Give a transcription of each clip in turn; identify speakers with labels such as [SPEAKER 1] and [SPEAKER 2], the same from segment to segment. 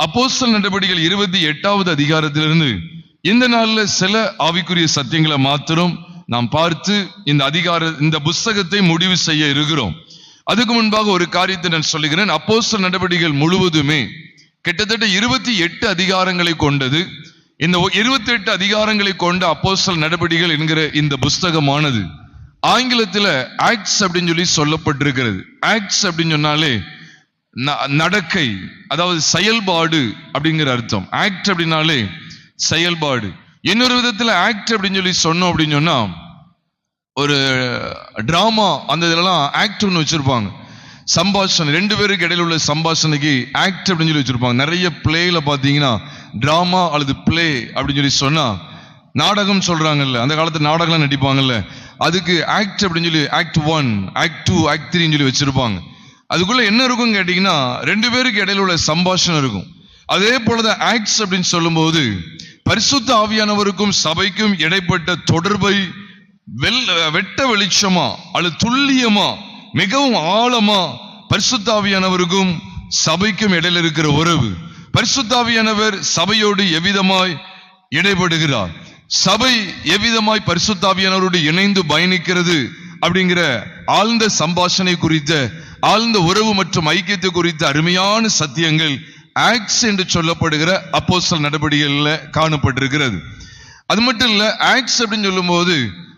[SPEAKER 1] அப்போஸ்தலர் நடபடிகள் 28வது அதிகாரத்திலிருந்து இந்த நாள்ல சில ஆவிக்குரிய சத்தியங்களை மாத்திரம் நாம் பார்த்து இந்த புஸ்தகத்தை முடிவு செய்ய இருக்கிறோம். அதுக்கு முன்பாக ஒரு காரியத்தை நான் சொல்லுகிறேன். அப்போஸ்தலர் நடபடிகள் முழுவதுமே கிட்டத்தட்ட 28 அதிகாரங்களை கொண்டது. இந்த 28 அதிகாரங்களை கொண்ட அப்போஸ்தலர் நடபடிகள் என்கிற இந்த புஸ்தகமானது ஆங்கிலத்தில் ஆக்ட்ஸ் அப்படின்னு சொல்லி சொல்லப்பட்டிருக்கிறது. ஆக்ட்ஸ் அப்படின்னு சொன்னாலே நடக்கை, அதாவது செயல்பாடு அப்படிங்கிற அர்த்தம். ஆக்ட் அப்படின்னாலே செயல்பாடு. இன்னொரு விதத்துல ஆக்ட் அப்படின்னு சொல்லி சொன்னோம் அப்படின்னு சொன்னா, ஒரு டிராமா அந்த இதெல்லாம் ஆக்ட் ஒன்று வச்சிருப்பாங்க. சம்பாஷணை, 2 பேருக்கு இடையில உள்ள சம்பாஷணைக்கு ஆக்ட் அப்படின்னு சொல்லி வச்சிருப்பாங்க. நிறைய பிளேல பாத்தீங்கன்னா டிராமா அல்லது பிளே அப்படின்னு சொல்லி சொன்னா, நாடகம் சொல்றாங்கல்ல, அந்த காலத்துல நாடகம் நடிப்பாங்கல்ல, அதுக்கு ஆக்ட் அப்படின்னு சொல்லி ஆக்ட் 1, ஆக்ட் 2, ஆக்ட் 3 சொல்லி வச்சிருப்பாங்க. அதுக்குள்ள என்ன இருக்கும் கேட்டீங்கன்னா, 2 பேருக்கு இடையில உள்ள சம்பாஷணை இருக்கும். அதே போலதான் ஆக்ட்ஸ் அப்படின்னு சொல்லும் போது பரிசுத்த ஆவியானவருக்கும் சபைக்கும் இடைப்பட்ட தொடர்பை வெட்ட வெளிச்சமா அல்லது துல்லியமா மிகவும் ஆழமா பரிசுத்த ஆவியானவருக்கும் சபைக்கும் இடையில இருக்கிற உறவு, பரிசுத்த ஆவியானவர் சபையோடு எவ்விதமாய் இடைபடுகிறார், சபை எவ்விதமாய் பரிசுத்த ஆவியானவரோடு இணைந்து பயணிக்கிறது அப்படிங்கிற ஆழ்ந்த சம்பாஷணை குறித்த, ஆழ்ந்த உறவு மற்றும் ஐக்கியத்தை குறித்த அருமையான சத்தியங்கள் ஆக்ட்ஸ் என்று சொல்லப்படுகிற அப்போஸ்தலர் நடபடிகள்ல காணப்பட்டிருக்கிறது. அது மட்டும் இல்ல, ஆக்ட்ஸ் அப்படின்னு சொல்லும் போது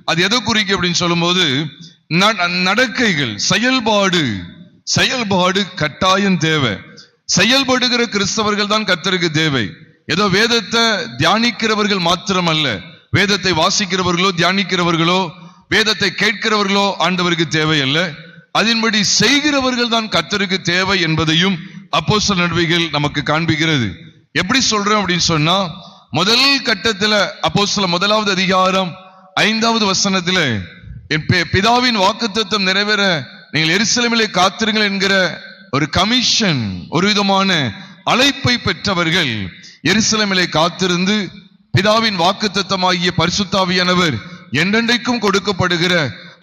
[SPEAKER 1] அது எதை குறிக்கும் அப்படின்னு சொல்லும் போது நடக்கைகள், செயல்பாடு கட்டாயம் தேவை. செயல்படுகிற கிறிஸ்தவர்கள் தான் கர்த்தருக்கு தேவை. ஏதோ வேதத்தை தியானிக்கிறவர்கள் மாத்திரமல்ல, வேதத்தை வாசிக்கிறவர்களோ தியானிக்கிறவர்களோ வேதத்தை கேட்கிறவர்களோ ஆண்டவருக்கு தேவையல்ல, அதன்படி செய்கிறவர்கள் தான் கர்த்தருக்கு தேவை என்பதையும் அப்போஸ்தலர் நடபடிகள் நமக்கு காண்பிக்கிறது. எப்படி சொல்றோம் அப்படின்னு சொன்னா, முதல் கட்டத்துல அப்போஸ்தலர் 1வது அதிகாரம் 5வது வசனத்துல, என் பிதாவின் வாக்குத்தத்தம் நிறைவேற நீங்கள் எருசலேமிலே காத்திருங்கள் என்கிற ஒரு கமிஷன், ஒரு விதமான அழைப்பை பெற்றவர்கள் எருசலேமிலே காத்திருந்து பிதாவின் வாக்குத்தத்தமாகிய பரிசுத்த ஆவியானவர் என்றென்றைக்கும் கொடுக்கப்படுகிற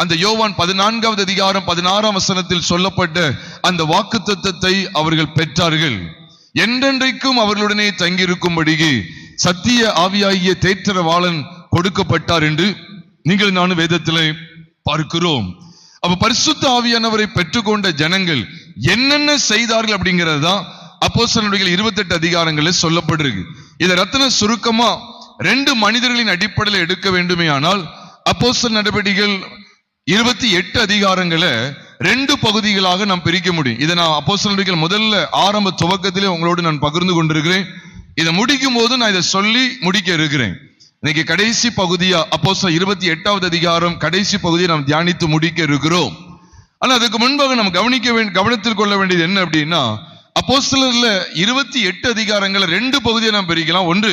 [SPEAKER 1] அந்த யோவான் 14வது அதிகாரம் 16ஆம் வசனத்தில் சொல்லப்பட்ட அந்த வாக்குத்தத்தத்தை அவர்கள் பெற்றார்கள். என்றென்றைக்கும் அவர்களுடனே தங்கியிருக்கும்படிக்கு சத்திய ஆவியாகிய தேற்றரவாளன் கொடுக்கப்பட்டார் என்று நீங்கள் நானும் வேதத்திலே பார்க்கிறோம். அப்ப பரிசுத்த ஆவியானவரை பெற்றுக்கொண்ட ஜனங்கள் என்னென்ன செய்தார்கள் அப்படிங்கிறது தான் அப்போஸ்தலர் நடபடிகள் 28 அதிகாரங்களில் சொல்லப்பட்டிருக்கு. இதை ரத்தின சுருக்கமா 2 மனிதர்களின் அடிப்படையில் எடுக்க வேண்டுமே ஆனால், அப்போஸ்தலர் நடபடிகள் 28 அதிகாரங்களை 2 பகுதிகளாக நாம் பிரிக்க முடியும். இதை நான் அப்போஸ்தலர் நடபடிகள் முதல்ல ஆரம்ப துவக்கத்திலே உங்களோடு நான் பகிர்ந்து கொண்டிருக்கிறேன். இதை முடிக்கும் போது நான் இதை சொல்லி முடிக்க இருக்கிறேன். இன்னைக்கு கடைசி பகுதியா அப்போஸ்தலர் 28வது அதிகாரம் கடைசி பகுதியை நாம் தியானித்து முடிக்க இருக்கிறோம். ஆனா அதுக்கு முன்பாக நம்ம கவனத்தில் கொள்ள வேண்டியது என்ன அப்படின்னா, அப்போஸ்தலர்ல 28 அதிகாரங்களை 2 பகுதியை நாம் பிரிக்கலாம். ஒன்று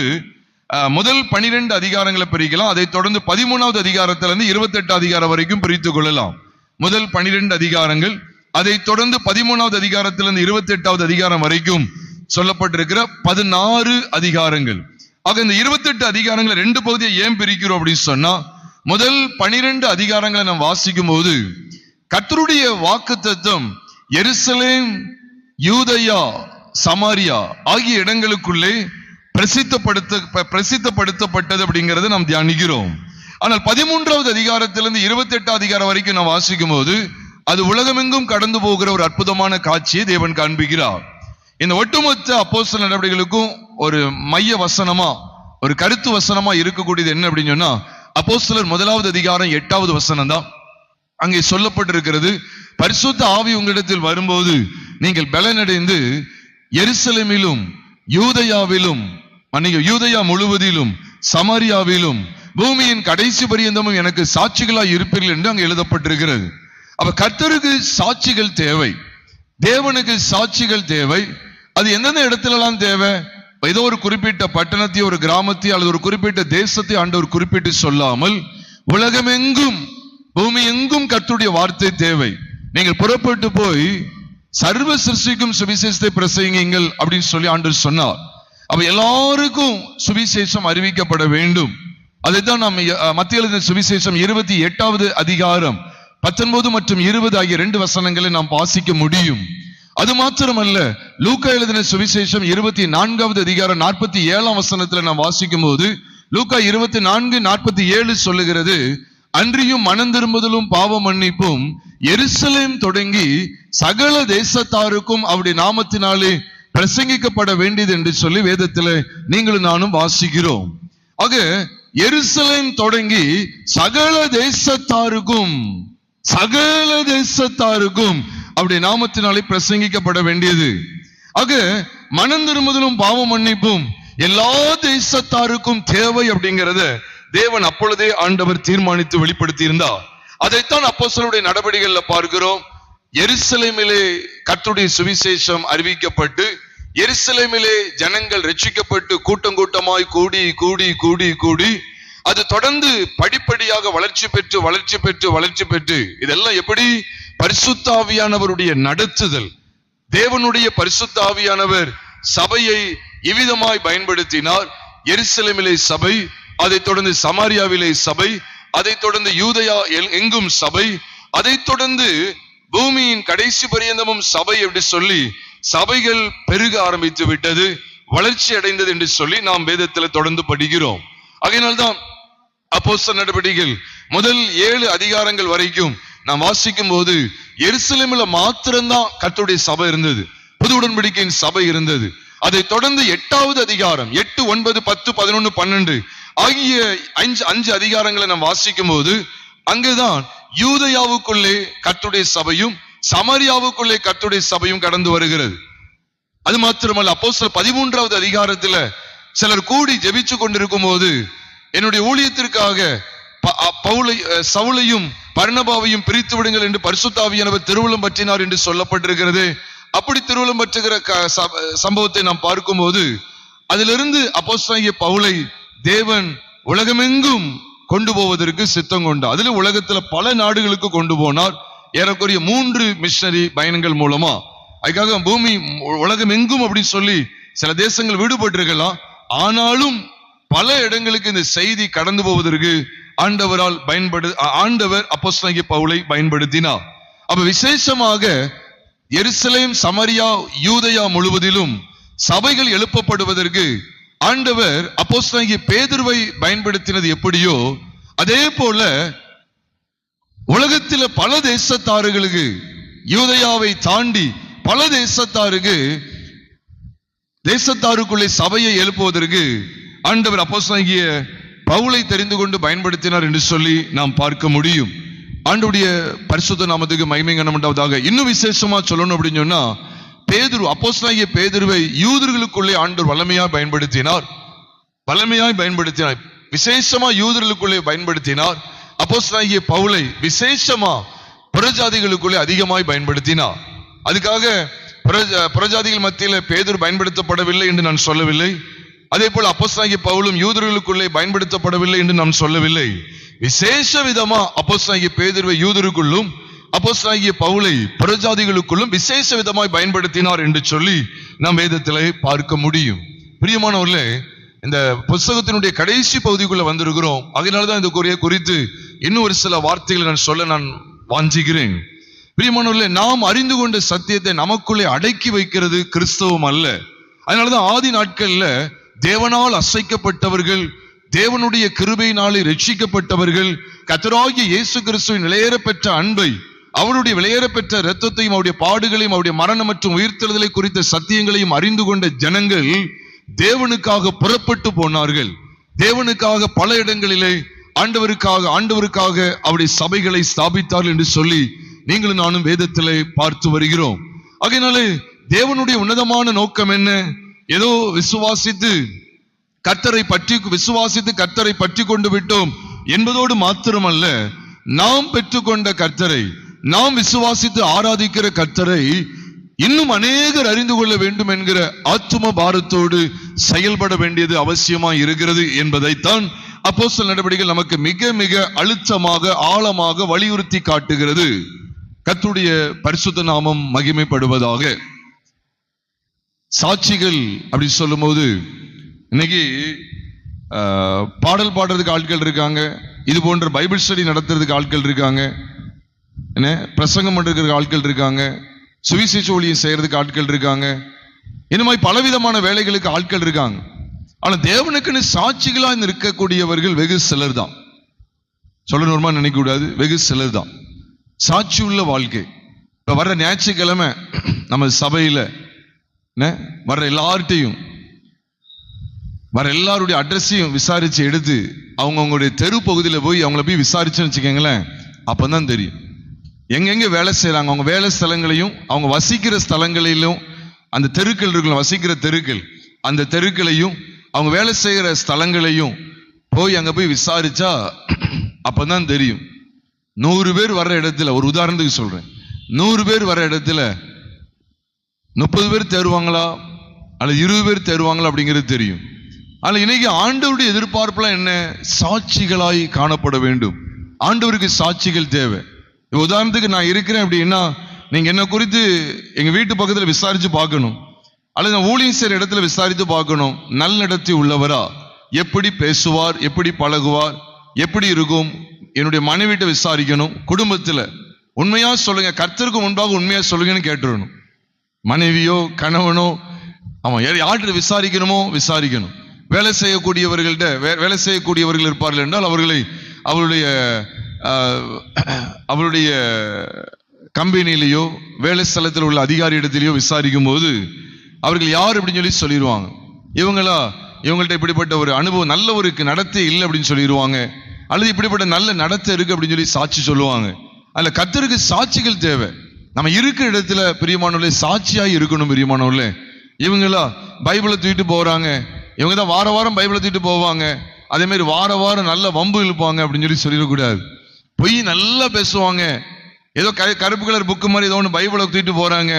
[SPEAKER 1] முதல் 12 அதிகாரங்களை பிரிக்கலாம். அதை தொடர்ந்து 13வது அதிகாரத்திலிருந்து 28 அதிகாரம் வரைக்கும் பிரித்துக் கொள்ளலாம். முதல் 12 அதிகாரங்கள், அதை தொடர்ந்து 13வது அதிகாரத்திலிருந்து 28வது அதிகாரம் வரைக்கும் சொல்லப்பட்டிருக்கிற 16 அதிகாரங்கள். ஆக இந்த 28 அதிகாரங்களை 2 பகுதியை ஏன் பிரிக்கிறோம் அப்படின்னு சொன்னா, முதல் 12 அதிகாரங்களை நாம் வாசிக்கும் போது கர்த்தருடைய வாக்குத்தத்தம் எருசலேம், யூதேயா, சமாரியா ஆகிய இடங்களுக்குள்ளே பிரசித்தப்படுத்தப்பட்டது அப்படிங்கறத நாம் தியானிக்கிறோம். ஆனால் 13வது அதிகாரத்திலிருந்து 28 அதிகாரம் வரைக்கும் நாம் வாசிக்கும் போது அது உலகமெங்கும் கடந்து போகிற ஒரு அற்புதமான காட்சியை தேவன் காண்பிக்கிறார். இந்த ஒட்டுமொத்த அப்போஸ்தலர் நடபடிகளுக்கும் ஒரு மைய வசனமா, ஒரு கருத்து வசனமா இருக்கக்கூடியது என்ன அப்படின்னு சொன்னா, அப்போஸ்தலர் 1வது அதிகாரம் 8வது வசனம் தான். அங்கே சொல்லப்பட்டிருக்கிறது, பரிசுத்த ஆவி உங்களிடத்தில் வரும்போது நீங்கள் பலனடைந்து எருசலேமிலும் யூதேயாவிலும், யூதேயா முழுவதிலும், சமாரியாவிலும், பூமியின் கடைசி பரியந்தமும் எனக்கு சாட்சிகளாய் இருப்பீர்கள் என்று அங்கே எழுதப்பட்டிருக்கிறது. அப்ப கர்த்தருக்கு சாட்சிகள் தேவை, தேவனுக்கு சாட்சிகள் தேவை. அது எந்தெந்த இடத்துலலாம் தேவை? ஏதோ ஒரு குறிப்பிட்ட பட்டணத்தையோ ஒரு கிராமத்தையோ அல்லது ஒரு குறிப்பிட்ட தேசத்தை ஆண்டவர் குறிப்பிட்டு சொல்லாமல், உலகமெங்கும் பூமி எங்கும் கர்த்தருடைய வார்த்தை தேவை. நீங்கள் புறப்பட்டு போய் சர்வ சிருஷ்டிக்கும் சுவிசேஷத்தை பிரசங்கிங்கள் அப்படின்னு சொல்லி ஆண்டவர் சொன்னார். அப்ப எல்லாருக்கும் சுவிசேஷம் அறிவிக்கப்பட வேண்டும். அதைத்தான் நாம் மத்திய எழுதின சுவிசேஷம் 28வது அதிகாரம் 19 மற்றும் 20 ஆகிய 2 வசனங்களை நாம் வாசிக்க முடியும். அது மாத்திரமல்ல, லூக்கா எழுதின சுவிசேஷம் 24வது அதிகாரம் 47ஆம் வசனத்துல நாம் வாசிக்கும் போது, லூக்கா 24:47 சொல்லுகிறது, அன்றியும் மனம் திரும்புதலும் பாவ மன்னிப்பும் எருசலேம் தொடங்கி சகல தேசத்தாருக்கும் அவருடைய நாமத்தினாலே பிரசங்கிக்கப்பட வேண்டியது என்று சொல்லி வேதத்தில் நீங்களும் நானும் வாசிக்கிறோம். ஆக எருசலேம் தொடங்கி சகல தேசத்தாருக்கும் அவருடைய நாமத்தினாலே பிரசங்கிக்கப்பட வேண்டியது. ஆக மனம் திரும்புதலும் பாவ மன்னிப்பும் எல்லா தேசத்தாருக்கும் தேவை அப்படிங்கிறத தேவன் அப்பொழுதே ஆண்டவர் தீர்மானித்து வெளிப்படுத்தி இருந்தார். அதைத்தான் அப்போஸ்தலருடைய நடவடிக்கைகள்ல பார்க்கிறோம். எருசலேமிலே கர்த்தருடைய சுவிசேஷம் அறிவிக்கப்பட்டு, எருசலேமிலே ஜனங்கள் ரட்சிக்கப்பட்டு கூட்டம் கூட்டமாய் கூடி கூடி கூடி கூடி அது தொடர்ந்து படிப்படியாக வளர்ச்சி பெற்று இதெல்லாம் எப்படி? பரிசுத்த ஆவியானவருடைய நடத்துதல். தேவனுடைய பரிசுத்த ஆவியானவர் சபையை இவ்விதமாய் பயன்படுத்தினார். எருசலேமிலே சபை, அதைத் தொடர்ந்து சமாரியாவிலே சபை, அதைத் தொடர்ந்து யூதயா எங்கும் சபை, அதைத் தொடர்ந்து பூமியின் கடைசி பரியந்தமும் சபை என்று சொல்லி சபைகள் பெருக ஆரம்பித்து விட்டது, வளர்ச்சி அடைந்தது என்று சொல்லி நாம் வேதத்தில் தொடர்ந்து படிக்கிறோம். அதனால்தான் அப்போஸ்தலர் நடவடிக்கைகள் முதல் 7 அதிகாரங்கள் வரைக்கும் நாம் வாசிக்கும் போது எருசலேமில் மாத்திரம்தான் கர்த்தருடைய சபை இருந்தது, புது உடன்படிக்கையின் சபை இருந்தது. அதை தொடர்ந்து 8வது அதிகாரம் 8, 9, 10, 11, 12 ஆகிய 5 அதிகாரங்களை நாம் வாசிக்கும் போது அங்குதான் யூதயாவுக்குள்ளே கர்த்தருடைய சபையும் சமாரியாவுக்குள்ளே கர்த்தருடைய சபையும் கடந்து வருகிறது. அது மாத்திரமல்ல, அப்போஸ்தலர் 13வது அதிகாரத்துல சிலர் கூடி ஜெபிச்சு கொண்டிருக்கும் போது, என்னுடைய ஊழியத்திற்காக சவுலையும் பர்னபாவையும் பிரித்து விடுங்கள் என்று பரிசுத்த ஆவியானவர் திருவுளம் பற்றினார் என்று சொல்லப்பட்டிருக்கிறது. அப்படி திருவுளம் பற்றுகிற சம்பவத்தை நாம் பார்க்கும் போது, அதிலிருந்து அப்போஸ்தலனாகிய பவுலை தேவன் உலகமெங்கும் கொண்டு போவதற்கு சித்தம் கொண்டார். அதில் உலகத்துல பல நாடுகளுக்கு கொண்டு போனார். ஏறக்குறைய 3 மிஷனரி பயணங்கள் மூலமா. அதுக்காக பூமி உலகம் எங்கும் அப்படி சொல்லி சில தேசங்கள் விடுபட்டிருக்கலாம். ஆனாலும் பல இடங்களுக்கு இந்த செய்தி கடந்து போவதற்கு ஆண்டவர் அப்போஸ்தலனாகிய பவுலை பயன்படுத்தினார். அப்ப விசேஷமாக எருசலேம், சமாரியா, யூதயா முழுவதிலும் சபைகள் எழுப்பப்படுவதற்கு ஆண்டவர் அப்போஸ்தலனாகிய பேதுருவை பயன்படுத்தினது எப்படியோ, அதே போல உலகத்தில பல தேசத்தார்களுக்கு, யூதயாவை தாண்டி பல தேசத்தாருக்குள்ளே சபையை எழுப்புவதற்கு ஆண்டவர் அப்போஸ்தலனாகிய பவுலை தெரிந்து கொண்டு பயன்படுத்தினார் என்று சொல்லி நாம் பார்க்க முடியும். ஆண்டவருடைய பரிசுத்த நாமத்துக்கு மகிமை உண்டாவதாக. இன்னும் விசேஷமா சொல்லணும் அப்படின்னு சொன்னா, அப்போஸ்தலனாகிய பேதுருவை யூதர்களுக்குள்ளே ஆண்டவர் வல்லமையாய் பயன்படுத்தினார். விசேஷமா யூதர்களுக்குள்ளே பயன்படுத்தினார். அப்போஸ்தலனாகிய பவுலை விசேஷமா புறஜாதிகளுக்குள்ளே அதிகமாய் பயன்படுத்தினார். அதுக்காக புறஜாதிகள் மத்தியில பேதுரு பயன்படுத்தப்படவில்லை என்று நான் சொல்லவில்லை. அதே போல அப்போஸ்தலனாகிய பவுலும் யூதர்களுக்குள்ளே பயன்படுத்தப்படவில்லை என்று நான் சொல்லவில்லை. விசேஷ விதமா அப்போஸ்தலனாகிய பேதுருவை யூதருக்குள்ளும், அப்போஸ்தலனாகிய பவுலை புறஜாதிகளுக்குள்ளும் விசேஷ விதமாய் பயன்படுத்தினார் என்று சொல்லி நாம் வேதத்திலே பார்க்க முடியும். பிரியமானவர்களே, இந்த புத்தகத்தினுடைய கடைசி பகுதிக்குள்ள வந்திருக்கிறோம். அதனாலதான் இந்த குறித்து இன்னும் ஒரு சில வார்த்தைகளை நான் சொல்ல நான் வாஞ்சிக்கிறேன். பிரியமானவர்களே, நாம் அறிந்து கொண்ட சத்தியத்தை நமக்குள்ளே அடக்கி வைக்கிறது கிறிஸ்தவம் அல்ல. அதனாலதான் ஆதி நாட்கள்ல தேவனால் அசைக்கப்பட்டவர்கள், தேவனுடைய கிருபையினாலே ரட்சிக்கப்பட்டவர்கள், கர்த்தராகிய இயேசு கிறிஸ்துவின் விலையேற பெற்ற அன்பை, அவருடைய விலையேற பெற்ற இரத்தத்தையும், அவருடைய பாடுகளையும், அவருடைய மரணம் மற்றும் உயிர்த்தெழுதலை குறித்த சத்தியங்களையும் அறிந்து கொண்ட ஜனங்கள் தேவனுக்காக புறப்பட்டு போனார்கள். தேவனுக்காக பல இடங்களிலே ஆண்டவருக்காக அவருடைய சபைகளை ஸ்தாபித்தார்கள் என்று சொல்லி நீங்களும் நானும் வேதத்திலே பார்த்து வருகிறோம். அதனாலே தேவனுடைய உன்னதமான நோக்கம் என்ன? ஏதோ விசுவாசித்து கர்த்தரை பற்றி கொண்டு விட்டோம் என்பதோடு மாத்திரமல்ல, நாம் பெற்றுக்கொண்ட கர்த்தரை, நாம் விசுவாசித்து ஆராதிக்கிற கர்த்தரை இன்னும் அநேகர் அறிந்து கொள்ள வேண்டும் என்கிற ஆத்தும பாரத்தோடு செயல்பட வேண்டியது அவசியமாய் இருக்கிறது என்பதைத்தான் அப்போஸ்தலர் நடவடிக்கைகள் நமக்கு மிக மிக அழுத்தமாக ஆழமாக வலியுறுத்தி காட்டுகிறது. கர்த்தருடைய பரிசுத்த நாமம் மகிமைப்படுவதாக. சாட்சிகள் அப்படி சொல்லும் போது, இன்னைக்கு பாடல் பாடுறதுக்கு ஆட்கள் இருக்காங்க, இது போன்ற பைபிள் ஸ்டடி நடத்துறதுக்கு ஆட்கள் இருக்காங்க, என்ன பிரசங்கம் பண்றதுக்கு ஆட்கள் இருக்காங்க, சுவிசேஷ ஊழியம் செய்யறதுக்கு ஆட்கள் இருக்காங்க. இந்த மாதிரி பலவிதமான வேலைகளுக்கு ஆட்கள் இருக்காங்க. ஆனா தேவனுக்குன்னு சாட்சிகளா இருக்கக்கூடியவர்கள் வெகு சிலர் தான். சொல்லணுமா நினைக்க கூடாது, வெகு சிலர் தான் சாட்சி உள்ள வாழ்க்கை. இப்ப வர்ற ஞாயிற்றுக்கிழமை நம்ம சபையில வர்ற எல்லார்ட்டையும் வர எல்லாருடைய அட்ரஸையும் விசாரிச்சு எடுத்து அவங்களுடைய தெரு பகுதியில போய் அவங்கள போய் விசாரிச்சுன்னு வச்சுக்கோங்களேன். அப்பதான் தெரியும் எங்கெங்க வேலை செய்யறாங்க. அவங்க வேலை ஸ்தலங்களையும் அவங்க வசிக்கிற ஸ்தலங்களிலும், அந்த தெருக்கள் இருக்குல்ல, வசிக்கிற தெருக்கள், அந்த தெருக்களையும் அவங்க வேலை செய்கிற ஸ்தலங்களையும் போய் அங்க போய் விசாரிச்சா அப்பதான் தெரியும். 100 பேர் வர்ற இடத்துல, ஒரு உதாரணத்துக்கு சொல்றேன், 100 பேர் வர்ற இடத்துல 30 பேர் தேர்வாங்களா அல்லது 20 பேர் தேர்வாங்களா அப்படிங்கிறது தெரியும். ஆனா இன்னைக்கு ஆண்டவருடைய எதிர்பார்ப்புலாம் என்ன? சாட்சிகளாய் காணப்பட வேண்டும். ஆண்டவருக்கு சாட்சிகள் தேவை. உதாரணத்துக்கு நான் இருக்கிறேன் அப்படின்னா நீங்க என்ன குறித்து எங்க வீட்டு பக்கத்துல விசாரிச்சு பார்க்கணும், அல்லது நான் ஊழியம் செய்யற இடத்துல விசாரித்து பார்க்கணும். நல்லிடத்தில் உள்ளவரா, எப்படி பேசுவார், எப்படி பழகுவார், எப்படி இருக்கும். என்னுடைய மனைவிட்ட விசாரிக்கணும். குடும்பத்துல உண்மையா சொல்லுங்க, கர்த்தருக்கு முன்பாக உண்மையா சொல்லுங்கன்னு கேட்டுறணும். மனைவியோ கணவனோ அவன் யார்கிட்ட விசாரிக்கணுமோ விசாரிக்கணும். வேலை செய்யக்கூடியவர்கள்ட்ட வேலை செய்யக்கூடியவர்கள் இருப்பார்கள் என்றால் அவருடைய கம்பெனிலேயோ வேலை ஸ்தலத்தில் உள்ள அதிகாரி இடத்திலேயோ விசாரிக்கும் போது அவர்கள் யார் அப்படின்னு சொல்லிடுவாங்க. இவங்கள்ட்ட இப்படிப்பட்ட ஒரு அனுபவம், நல்ல ஒரு நடத்தை இல்லை அப்படின்னு சொல்லிடுவாங்க, அல்லது இப்படிப்பட்ட நல்ல நடத்தை இருக்கு அப்படின்னு சொல்லி சாட்சி சொல்லுவாங்க. அதுல கர்த்தருக்கு சாட்சிகள் தேவை. நம்ம இருக்கிற இடத்துல பிரியமானவர்களே சாட்சியாய் இருக்கணும். பிரியமானவர்களே, இவங்களா பைபிளை தூக்கிட்டு போறாங்க, இவங்க தான் வார வாரம் பைபிளை தூக்கிட்டு போவாங்க, அதே மாதிரி வார வாரம் நல்ல வம்பு இழுப்பாங்க அப்படின்னு சொல்லிடக்கூடாது. பொய் நல்லா பேசுவாங்க, ஏதோ கருப்பு கலர் புக்கு மாதிரி ஏதோ ஒன்று பைபிளை தூக்கிட்டு போறாங்க.